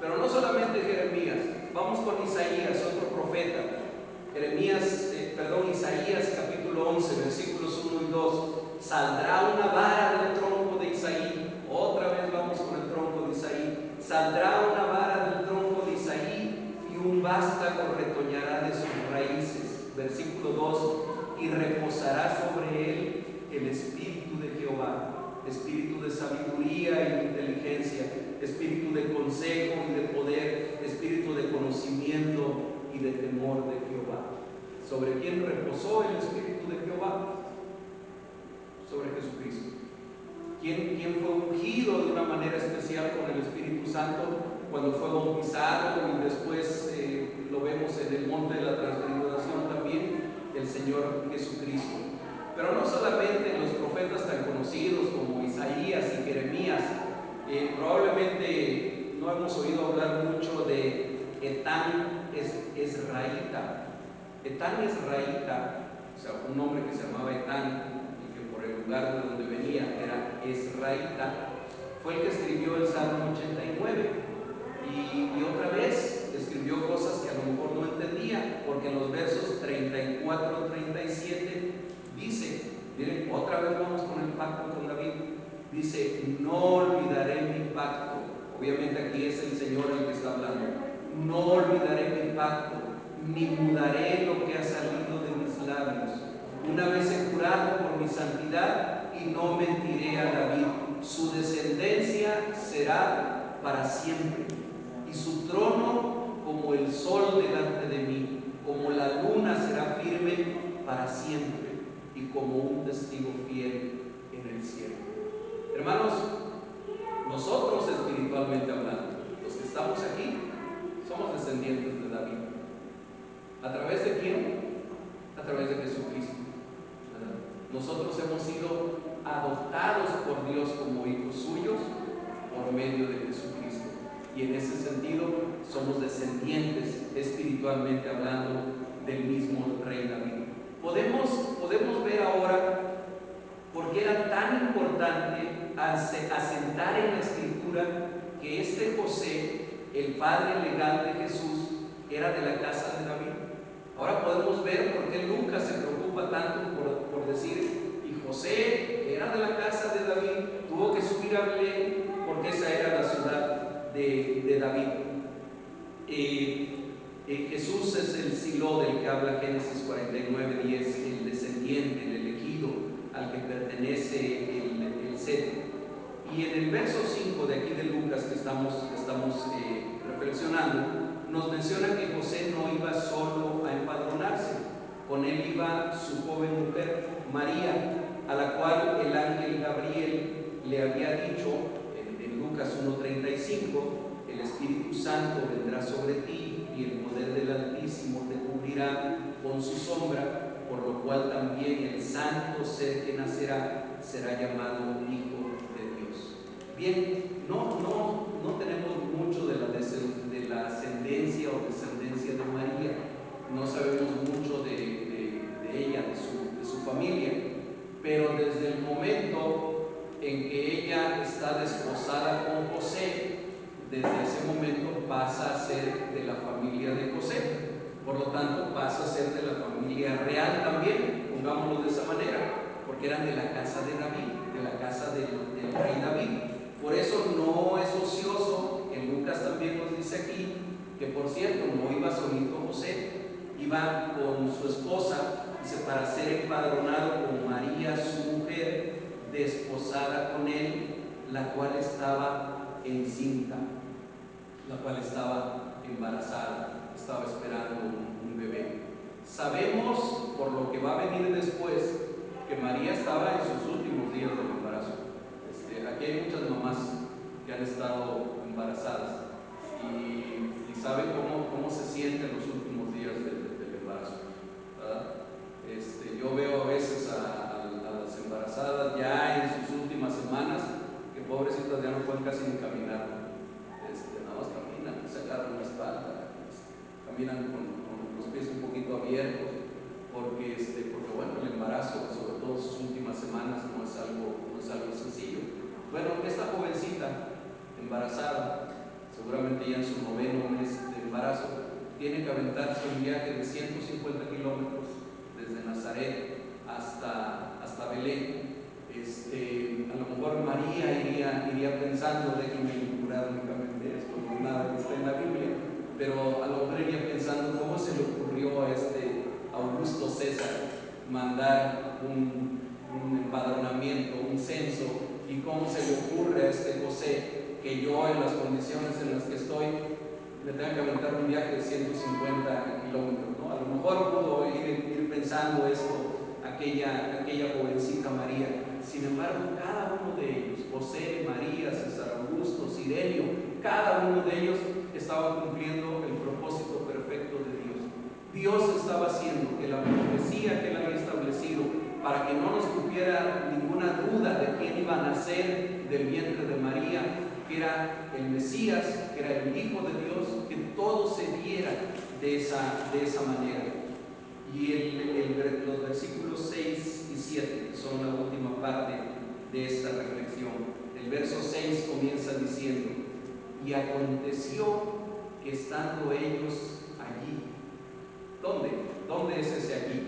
Pero no solamente Jeremías, vamos con Isaías, otro profeta. Isaías capítulo 11, versículos 1 y 2. Saldrá una vara del tronco de Isaí. Otra vez vamos con el tronco de Isaí. Saldrá una vara del tronco de Isaí y un vástago retoñará de sus raíces. Versículo 2. Y reposará sobre él el espíritu de Jehová, espíritu de sabiduría y de inteligencia, espíritu de consejo y de poder, espíritu de conocimiento y de temor de Jehová. ¿Sobre quién reposó el espíritu de Jehová? Sobre Jesucristo. ¿Quién fue ungido de una manera especial con el Espíritu Santo cuando fue bautizado? Y después lo vemos en el monte de la transfiguración también, el Señor Jesucristo. Pero no solamente los profetas tan conocidos como Isaías y Jeremías. Probablemente no hemos oído hablar mucho de Etán Ezraíta. Etán Ezraíta, o sea, un hombre que se llamaba Etán, y que por el lugar de donde venía era Ezraíta, fue el que escribió el Salmo 89. Y otra vez escribió cosas que a lo mejor no entendía, porque en los versos 34 y 37 dice, miren, otra vez vamos con el pacto con David, dice: no olvidaré mi pacto. Obviamente aquí es el Señor el que está hablando. No olvidaré mi pacto, ni mudaré lo que ha salido de mis labios. Una vez he jurado por mi santidad y no mentiré a David. Su descendencia será para siempre, y su trono como el sol delante de mí, como la luna será firme para siempre, y como un testigo fiel en el cielo. Hermanos, nosotros espiritualmente hablando, los que estamos aquí, somos descendientes de David. ¿A través de quién? A través de Jesucristo. Nosotros hemos sido adoptados por Dios como hijos suyos por medio de Jesucristo. Y en ese sentido somos descendientes, espiritualmente hablando, del mismo rey David. Podemos ver ahora por qué era tan importante asentar en la Escritura que este José, el padre legal de Jesús, era de la casa de David. Ahora podemos ver por qué Lucas se preocupa tanto por decir: y José era de la casa de David, tuvo que subir a Belén porque esa era la ciudad de David. Jesús es el Silo del que habla Génesis 49:10, el descendiente, el elegido, al que pertenece el cetro. Y en el verso 5 de aquí de Lucas que estamos reflexionando, nos menciona que José no iba solo a empadronarse, con él iba su joven mujer María, a la cual el ángel Gabriel le había dicho en Lucas 1:35: el Espíritu Santo vendrá sobre ti y el poder del Altísimo te cubrirá con su sombra, por lo cual también el santo ser que nacerá será llamado Hijo de Dios. Bien, no tenemos mucho de la ascendencia o descendencia de María, no sabemos mucho de ella, de su familia, pero desde el momento en que ella está desposada con José, desde ese momento pasa a ser de la familia de José, por lo tanto pasa a ser de la familia real también, pongámoslo de esa manera, porque eran de la casa de David, de la casa del rey David. Por eso no es ocioso, que Lucas también nos dice aquí, que por cierto no iba solito José, iba con su esposa, dice, para ser empadronado con María su mujer, desposada con él, la cual estaba encinta, la cual estaba embarazada, estaba esperando un bebé. Sabemos, por lo que va a venir después, que María estaba en sus últimos días del embarazo. Aquí hay muchas mamás que han estado embarazadas y saben cómo se sienten los últimos días del embarazo, ¿verdad? Yo veo a veces a las embarazadas ya en sus últimas semanas casi ni caminar, nada más caminan, se agarran la espalda, caminan con los pies un poquito abiertos, porque bueno, el embarazo, sobre todo sus últimas semanas, no es algo sencillo. Bueno, esta jovencita embarazada, seguramente ya en su 9º mes de embarazo, tiene que aventarse un viaje de 150 kilómetros desde Nazaret hasta Belén. A lo mejor María iría pensando, déjenme elucubrar únicamente esto, no es nada que está en la Biblia, pero a lo mejor iría pensando cómo se le ocurrió a Augusto César mandar un empadronamiento, un censo, y cómo se le ocurre a José que yo, en las condiciones en las que estoy, me tenga que aventar un viaje de 150 kilómetros, ¿no? A lo mejor pudo ir pensando esto aquella jovencita María. Sin embargo, cada uno de ellos, José, María, César Augusto, Sirenio, cada uno de ellos estaban cumpliendo el propósito perfecto de Dios. Dios estaba haciendo que la profecía que él había establecido, para que no nos cupiera ninguna duda de quién iba a nacer del vientre de María, que era el Mesías, que era el Hijo de Dios, que todo se diera de esa manera. Y los versículos 6 y 7 son la última parte de esta reflexión. El verso 6 comienza diciendo: y aconteció que estando ellos allí. ¿Dónde es ese allí?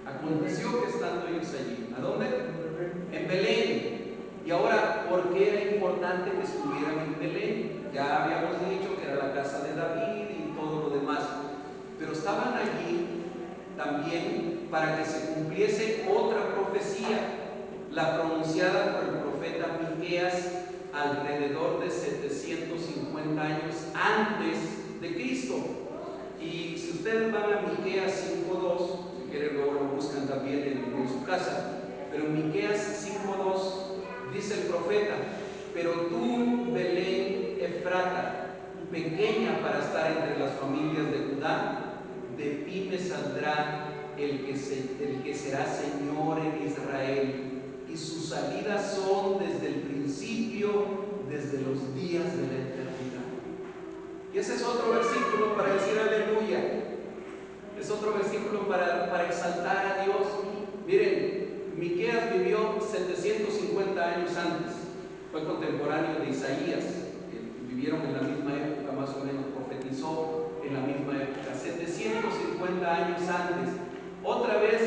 Aconteció que estando ellos allí. ¿A dónde? En Belén. Y ahora, ¿por qué era importante que estuvieran en Belén? Ya habíamos dicho que era la casa de David y todo lo demás, pero estaban allí también para que se cumpliese otra profecía, la pronunciada por el profeta Miqueas alrededor de 750 años antes de Cristo. Y si ustedes van a Miqueas 5:2, si quieren luego lo buscan también en su casa, pero en Miqueas 5:2 dice el profeta: pero tú, Belén Efrata, pequeña para estar entre las familias de Judá, de ti me saldrá el que será Señor en Israel, y sus salidas son desde el principio, desde los días de la eternidad. Y ese es otro versículo para decir aleluya. Es otro versículo para exaltar a Dios. Miren, Miqueas vivió 750 años antes. Fue contemporáneo de Isaías. Vivieron en la misma época, más o menos, profetizó en la misma época. 750 años antes. Otra vez,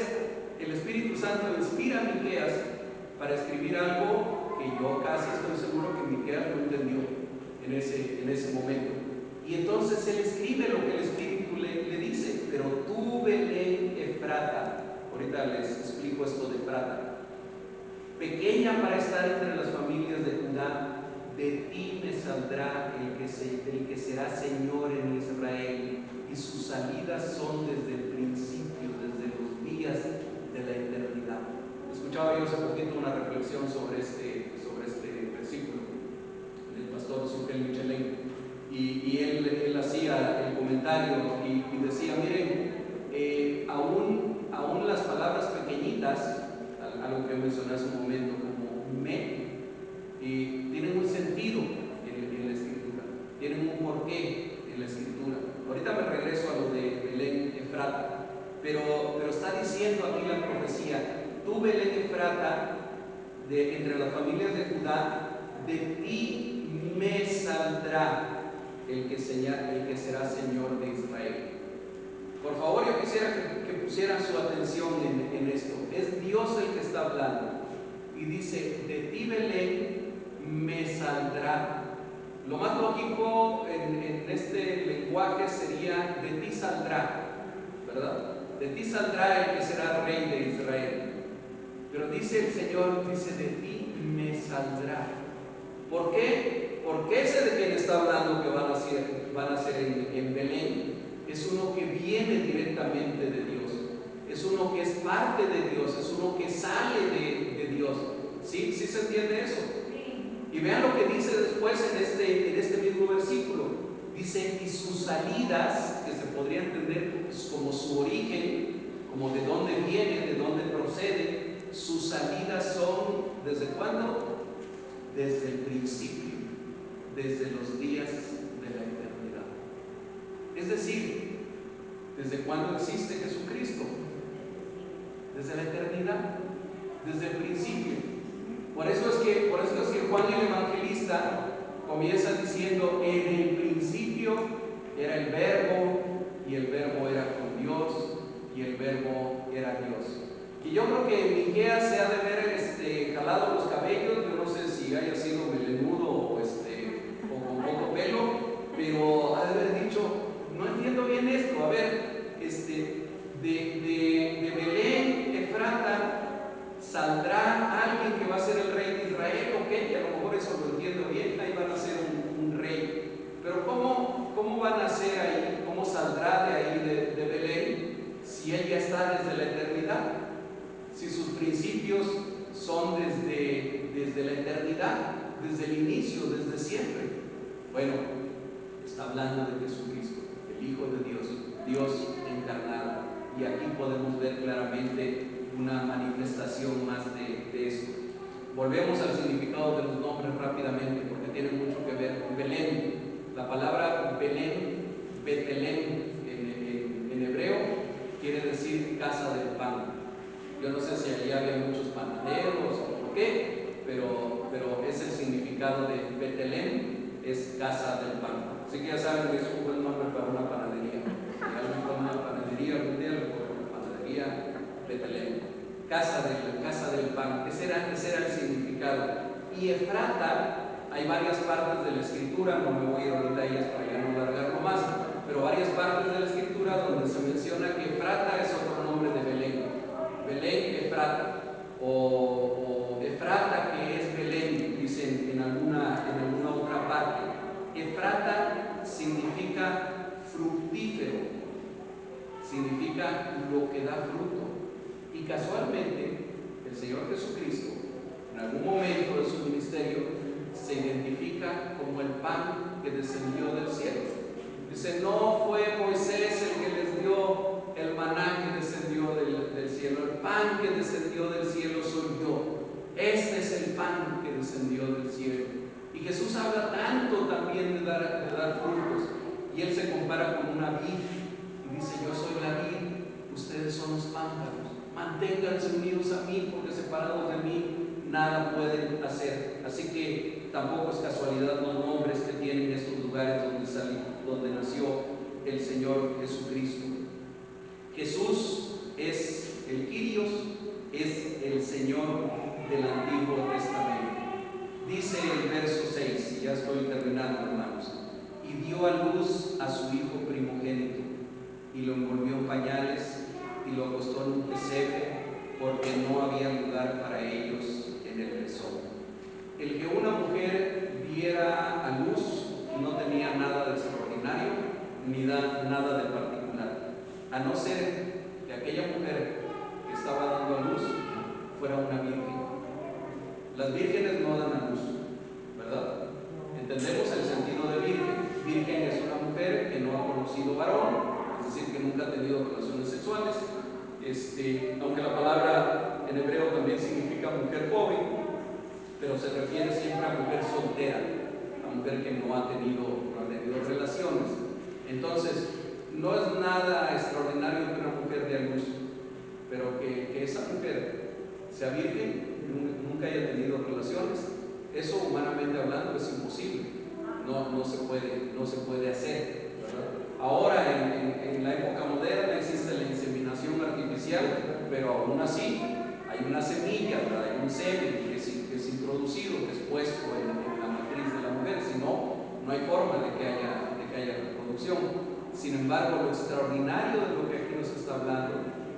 el Espíritu Santo inspira a Miqueas para escribir algo que yo casi estoy seguro que Miqueas no entendió en ese momento. Y entonces él escribe lo que el Espíritu le dice: pero tú, Belén Efrata, ahorita les explico esto de Efrata, pequeña para estar entre las familias de Judá, de ti me saldrá el que será Señor en Israel, y sus salidas son desde el principio, desde los días de la eternidad. Escuchaba yo hace poquito una reflexión sobre este versículo del pastor Sugel Michelén. Y él hacía el comentario y decía: miren, aún las palabras pequeñitas, algo que mencioné hace un momento, como tienen un sentido en la escritura, tienen un porqué en la escritura. Ahorita me regreso a lo de Belén Efrata, pero está diciendo aquí la profecía: tú, Belén Efrata, entre las familias de Judá, de ti me saldrá el que será Señor de Israel. Por favor, yo quisiera que pusieran su atención en esto. Es Dios el que está hablando y dice: de ti, Belén, me saldrá. Lo más lógico en este lenguaje sería: de ti saldrá, ¿verdad? De ti saldrá el que será rey de Israel. Pero dice el Señor, dice: de ti me saldrá. ¿Por qué? Porque ese de quien está hablando que van a ser en Belén es uno que viene directamente de Dios, es uno que es parte de Dios, es uno que sale de Dios. ¿Sí? ¿Sí se entiende eso? Y vean lo que dice después en este mismo versículo. Dice: y sus salidas, que se podría entender como su origen, como de dónde viene, de dónde procede, sus salidas son, ¿desde cuándo? Desde el principio. desde los días de la eternidad. Es decir, ¿desde cuándo existe Jesucristo? Desde la eternidad, desde el principio. Por eso es que Juan el Evangelista comienza diciendo: en el principio era el Verbo, y el Verbo era con Dios, y el Verbo era Dios. Y yo creo que Miqueas se ha de haber jalado los cabellos. Yo no sé si haya sido melenudo o con poco pelo, pero ha de haber dicho: no entiendo bien esto. A ver, de Belén, Efrata, saldrá alguien que va a ser el rey de Israel, ok, y a lo mejor eso lo entiendo bien, ahí van a ser un rey. Pero ¿cómo van a ser ahí? ¿Cómo saldrá de ahí de Belén si él ya está desde la eternidad? Si sus principios son desde la eternidad, desde el inicio, desde siempre. Bueno, está hablando de Jesucristo, el Hijo de Dios, Dios encarnado. Y aquí podemos ver claramente una manifestación más de esto. Volvemos al significado de los nombres rápidamente, porque tiene mucho que ver. Belén, la palabra Belén, Betelén en hebreo, quiere decir casa del pan. Yo no sé si allí había muchos panaderos o por qué, pero es el significado de Betelén, es casa del pan. Así que ya saben que es un buen nombre para una panadería. Si alguien pone una panadería algún día, le pone una panadería Betelén, casa del pan. Ese era el significado. Y Efrata, hay varias partes de la escritura, no me voy a ir ahorita a ellas para ya no alargarlo más, pero varias partes de la escritura donde se menciona que Efrata es otro nombre de Belén. Belén, Efrata, o Efrata, que es Belén, dicen en alguna otra parte. Efrata significa fructífero, significa lo que da fruto. Y casualmente, el Señor Jesucristo, en algún momento de su ministerio, se identifica como el pan que descendió del cielo. Dice: no fue Moisés el que les dio el maná que descendió del cielo, el pan que descendió del cielo soy yo. Este es el pan que descendió del cielo. Y Jesús habla tanto también de dar frutos, y él se compara con una vid y dice: yo soy la vid, ustedes son los pámpanos, manténganse unidos a mí, porque separados de mí nada pueden hacer. Así que tampoco es casualidad los nombres que tienen estos lugares donde nació el Señor Jesucristo. Jesús es el Kyrios, es el Señor del Antiguo Testamento. Dice el verso 6, y ya estoy terminando, hermanos: y dio a luz a su hijo primogénito, y lo envolvió en pañales, y lo acostó en un pesebre, porque no había lugar para ellos en el mesón. El que una mujer diera a luz no tenía nada de extraordinario, ni nada de particular, a no ser que aquella mujer que estaba dando a luz fuera una virgen. Las vírgenes no dan a luz, ¿verdad? Entendemos el sentido de virgen. Virgen es una mujer que no ha conocido varón, es decir, que nunca ha tenido relaciones sexuales. Aunque la palabra en hebreo también significa mujer joven, pero se refiere siempre a mujer soltera, a mujer que no ha tenido relaciones. Entonces, no es nada extraordinario que una mujer dé a luz, pero que esa mujer sea virgen, nunca haya tenido relaciones, eso humanamente hablando es imposible. No se puede hacer, ¿verdad? Ahora en la época moderna existe la inseminación artificial, pero aún así hay una semilla, ¿verdad? Hay un semen que es introducido, que es puesto en la matriz de la mujer, si no, no hay forma de que haya reproducción. Sin embargo, lo extraordinario de lo que aquí nos está hablando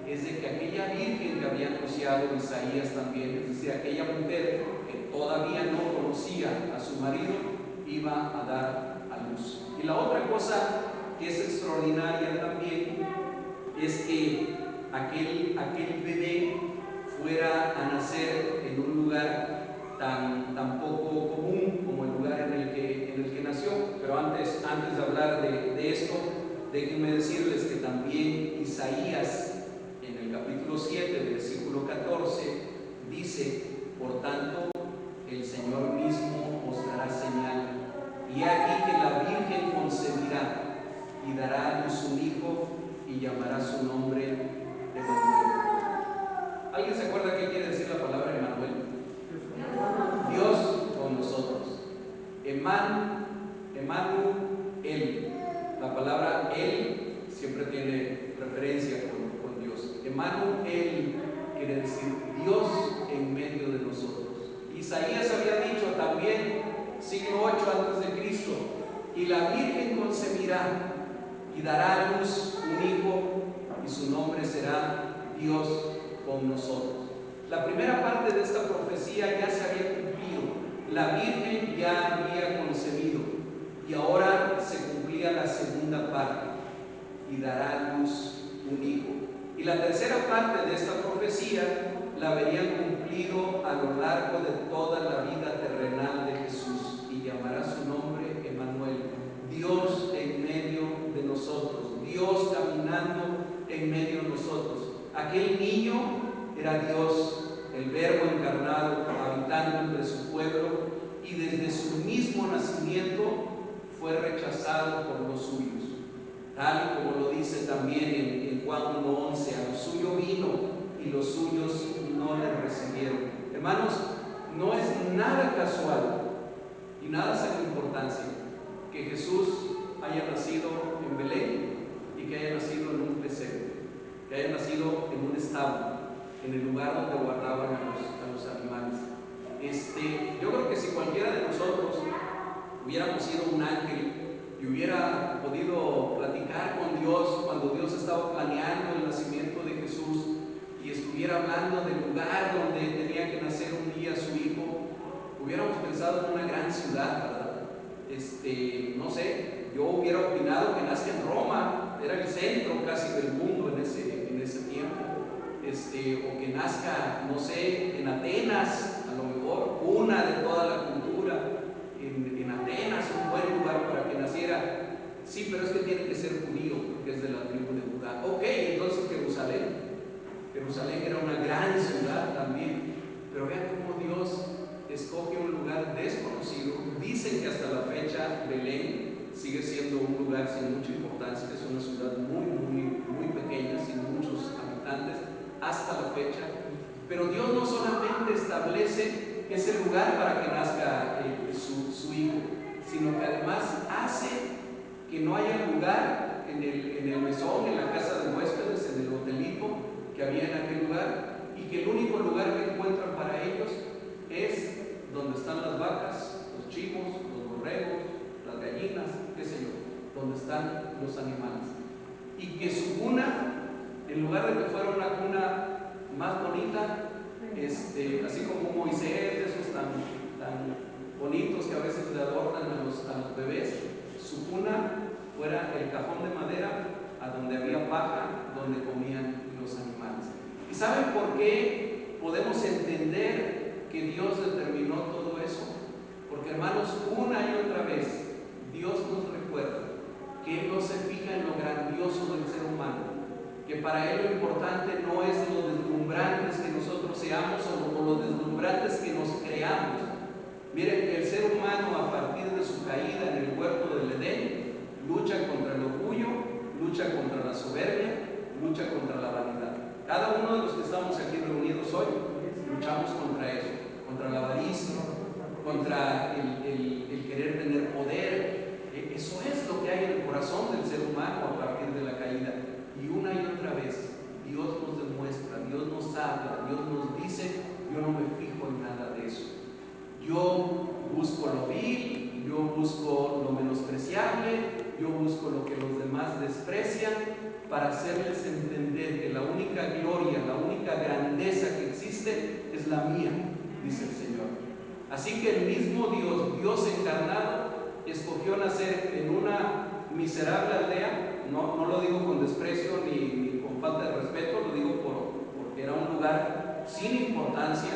es de que aquella virgen que había anunciado Isaías también, es decir, aquella mujer que todavía no conocía a su marido, iba a dar a luz. Y la otra cosa que es extraordinaria también es que aquel bebé fuera a nacer en un lugar tan poco común como el lugar en el que nació. Pero antes de hablar de esto, déjenme decirles que también Isaías, en el capítulo 7, versículo 14, dice: por tanto, el Señor mismo os dará señal, y llamará su nombre Emmanuel. ¿Alguien se acuerda qué quiere decir la palabra Emmanuel? Dios con nosotros. Emmanuel. La palabra él siempre tiene referencia con Dios. Emmanuel quiere decir Dios en medio de nosotros. Isaías había dicho también, siglo 8 antes de Cristo, y la Virgen concebirá y dará a luz un hijo y su nombre será Dios con nosotros. La primera parte de esta profecía ya se había cumplido. La Virgen ya había concebido y ahora se cumplía la segunda parte, y dará a luz un hijo. Y la tercera parte de esta profecía la verían cumplido a lo largo de toda la vida terrenal de Jesús, y llamará su nombre Emmanuel, Dios en medio de nosotros, Dios caminando en medio de nosotros. Aquel niño era Dios, el Verbo encarnado, habitando entre su pueblo, y desde su mismo nacimiento fue rechazado por los suyos, tal y como lo dice también en Juan 1:11, a lo suyo vino y los suyos no le recibieron. Hermanos, no es nada casual y nada sin importancia que Jesús haya nacido en Belén y que haya nacido en un pesebre, que haya nacido en un establo, en el lugar donde guardaban a los animales. Yo creo que si cualquiera de nosotros hubiéramos sido un ángel y hubiera podido platicar con Dios cuando Dios estaba planeando el nacimiento de Jesús y estuviera hablando del lugar donde tenía que nacer un día su hijo, hubiéramos pensado en una gran ciudad, ¿verdad? No sé, yo hubiera opinado que nazca en Roma, era el centro casi del mundo en ese tiempo, o que nazca, no sé, en Atenas, a lo mejor, cuna de toda la cultura, en Atenas, un buen lugar para que naciera. Sí, pero es que tiene que ser judío, porque es de la tribu de Judá. Ok, entonces Jerusalén era una gran ciudad también, pero vean cómo Dios escoge un lugar desconocido. Dicen que hasta la fecha Belén sigue siendo un lugar sin mucha importancia, es una ciudad muy pequeña, sin muchos habitantes hasta la fecha, pero Dios no solamente establece ese lugar para que nazca su hijo, sino que además hace que no haya lugar en el mesón, en la casa de huéspedes, en el hotelito que había en aquel lugar, y que el único lugar que encuentran para ellos es donde están las vacas, los chivos, los borregos, las gallinas, qué sé yo, donde están los animales. Y que su cuna, en lugar de que fuera una cuna más bonita, así como Moisés, esos tan bonitos que a veces le adornan a los bebés, su cuna fuera el cajón de madera a donde había paja, donde comían los animales. ¿Y saben por qué podemos entender que Dios determinó todo eso? Porque, hermanos, una y otra vez Dios nos recuerda que Él no se fija en lo grandioso del ser humano, que para Él lo importante no es lo deslumbrantes que nosotros seamos o lo deslumbrantes que nos creamos. Miren, el ser humano, a partir de su caída en el huerto del Edén, lucha contra el orgullo, lucha contra la soberbia, lucha contra la vanidad. Cada uno de los que estamos aquí reunidos hoy luchamos contra eso, contra la avaricia, contra el querer tener poder. Eso es lo que hay en el corazón del ser humano a partir de la caída. Y una y otra vez Dios nos demuestra, Dios nos habla, Dios nos dice: yo no me fijo en nada de eso. Yo busco lo vil, yo busco lo menospreciable, yo busco lo que los demás desprecian, para hacerles entender que la única gloria, la única grandeza que existe es la mía, dice el Señor. Así que el mismo Dios, Dios encarnado, escogió nacer en una miserable aldea. No lo digo con desprecio ni con falta de respeto, lo digo porque era un lugar sin importancia,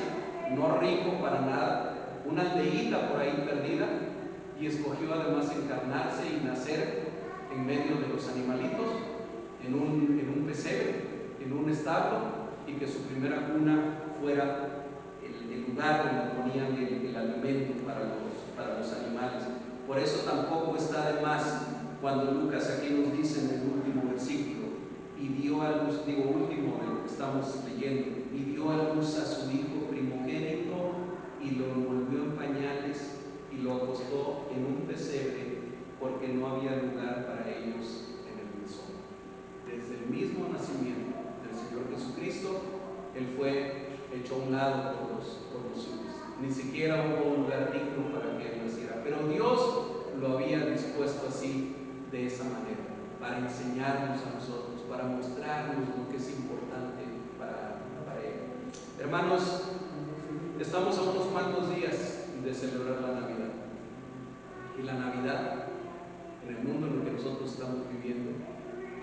no rico para nada, una aldeíta por ahí perdida, y escogió además encarnarse y nacer en medio de los animalitos, en un pesebre, en un establo, y que su primera cuna fuera el lugar donde ponían el alimento para los animales. Por eso tampoco está de más cuando Lucas aquí nos dice en el último versículo: y dio a luz, último de lo que estamos leyendo, y dio a luz a su hijo primogénito y lo envolvió en pañales y lo acostó en un pesebre porque no había lugar para ellos en el mesón. Desde el mismo nacimiento del Señor Jesucristo, Él fue hecho a un lado por los suyos. Ni siquiera hubo un lugar digno para que Él naciera, pero Dios lo había dispuesto así, de esa manera, para enseñarnos a nosotros, para mostrarnos lo que es importante para Él. Hermanos, estamos a unos cuantos días de celebrar la Navidad. Y la Navidad, en el mundo en el que nosotros estamos viviendo,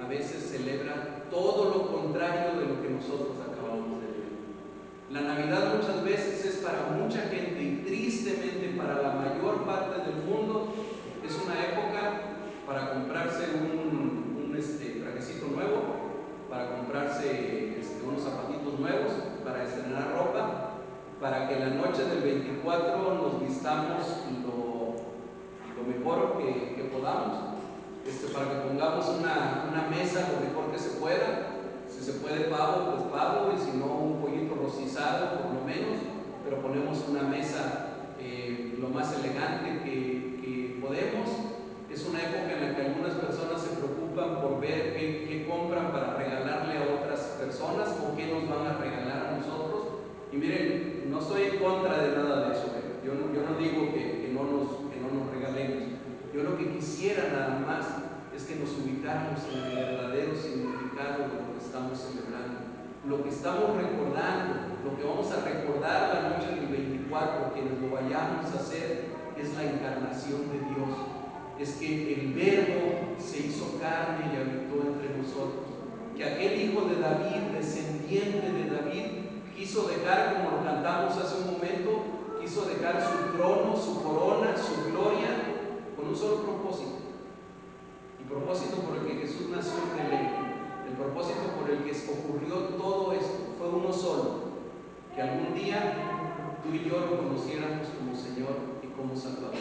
a veces celebra todo lo contrario de lo que nosotros acabamos de vivir. La Navidad muchas veces es para mucha gente, y tristemente para la mayor parte del mundo, es una época para comprarse un trajecito nuevo, para comprarse unos zapatitos nuevos, para estrenar ropa, para que la noche del 24 nos vistamos lo mejor que podamos, para que pongamos una mesa lo mejor que se pueda. Si se puede pavo, pues pavo, y si no, un pollito rostizado por lo menos, pero ponemos una mesa lo más elegante que podemos. Es una época en la que algunas personas se preocupan por ver qué compran para regalarle a otras personas o qué nos van a regalar a nosotros. Y miren, no estoy en contra de nada de eso. Yo no digo que no nos regalemos. Yo lo que quisiera nada más es que nos ubicáramos en el verdadero significado de lo que estamos celebrando, lo que estamos recordando, lo que vamos a recordar la noche del 24, quienes lo vayamos a hacer, es la encarnación de Dios. Es que el Verbo se hizo carne y habitó entre nosotros, que aquel hijo de David, descendiente de David, quiso dejar, como lo cantamos hace un momento, quiso dejar su trono, su corona, su gloria, con un solo propósito. El propósito por el que Jesús nació en Belén, el propósito por el que ocurrió todo esto, fue uno solo: que algún día tú y yo lo conociéramos como Señor y como Salvador,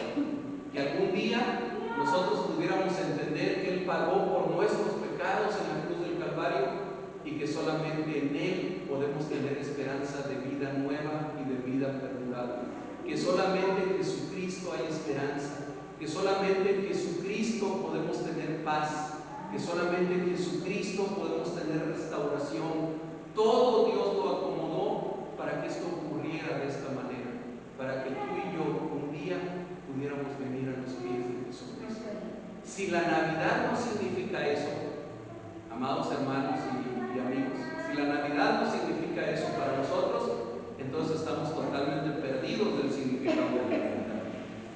que algún día nosotros pudiéramos entender que Él pagó por nuestros pecados en la cruz del Calvario, y que solamente en Él podemos tener esperanza de vida nueva y de vida perdurable, que solamente en Jesucristo hay esperanza, que solamente en Jesucristo podemos tener paz, que solamente en Jesucristo podemos tener restauración. Todo Dios lo acomodó para que esto ocurriera de esta manera, para que tú y yo un día pudiéramos venir a los pies de Jesucristo. Si la Navidad no significa eso, amados hermanos y amigos, si la Navidad no significa eso para nosotros, entonces estamos totalmente perdidos del significado de la Navidad.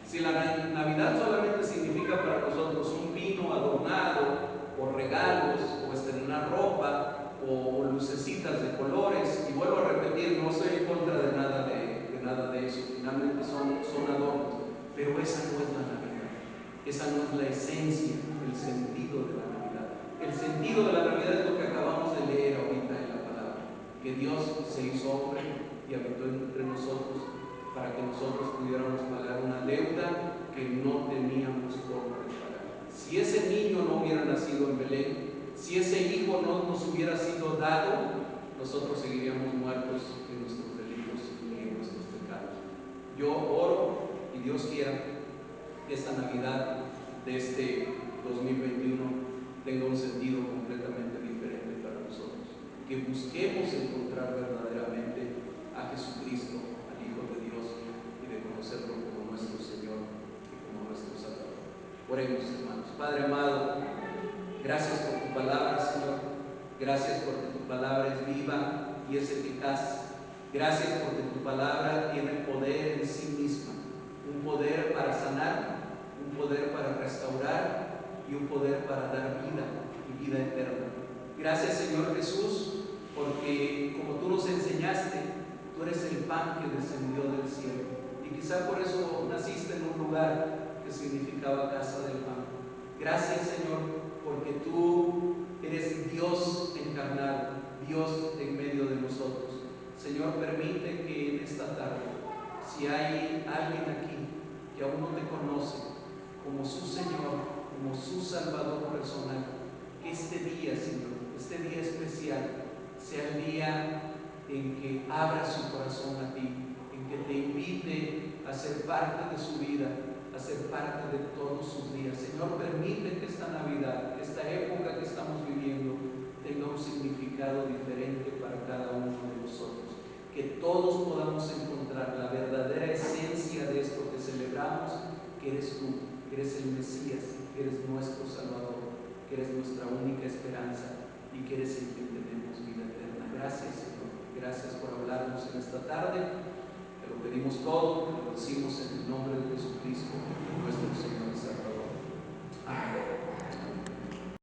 Si la Navidad solamente significa para nosotros un vino adornado, o regalos, o estrenar ropa, o lucecitas de colores, y vuelvo a repetir, no estoy en contra de nada de eso, finalmente son adornos, pero esa no es la Navidad, esa no es la esencia, el sentido de la Navidad. El sentido de la Navidad es lo que acabamos de leer ahorita en la palabra, que Dios se hizo hombre y habitó entre nosotros, para que nosotros pudiéramos pagar una deuda que no teníamos forma de pagar. Si ese niño no hubiera nacido en Belén, si ese hijo no nos hubiera sido dado, nosotros seguiríamos muertos en nuestros delitos y en nuestros pecados. Yo oro, y Dios quiera, que esta Navidad de este 2021 tenga un sentido completamente diferente para nosotros, que busquemos encontrar verdaderamente a Jesucristo, al Hijo de Dios, y de conocerlo como nuestro Señor y como nuestro Salvador. Oremos, hermanos. Padre amado, gracias por tu palabra, Señor. Gracias porque tu palabra es viva y es eficaz. Gracias porque tu palabra tiene poder en sí misma, un poder para sanar, un poder para restaurar y un poder para dar vida y vida eterna. Gracias, Señor Jesús, porque como tú nos enseñaste, tú eres el pan que descendió del cielo, y quizá por eso naciste en un lugar que significaba casa del pan. Gracias, Señor, porque tú eres Dios encarnado, Dios en medio de nosotros. Señor, permite que en esta tarde, si hay alguien aquí que aún no te conoce como su Señor, como su Salvador personal, que este día, Señor, este día en que abra su corazón a ti, en que te invite a ser parte de su vida, a ser parte de todos sus días. Señor, permite que esta Navidad, que esta época que estamos viviendo, tenga un significado diferente para cada uno de nosotros. Que todos podamos encontrar la verdadera esencia de esto que celebramos, que eres tú, que eres el Mesías, que eres nuestro Salvador, que eres nuestra única esperanza y que eres en quien tenemos vida eterna. Gracias, Señor. Gracias por hablarnos en esta tarde. Te lo pedimos todo, te lo decimos en el nombre de Jesús.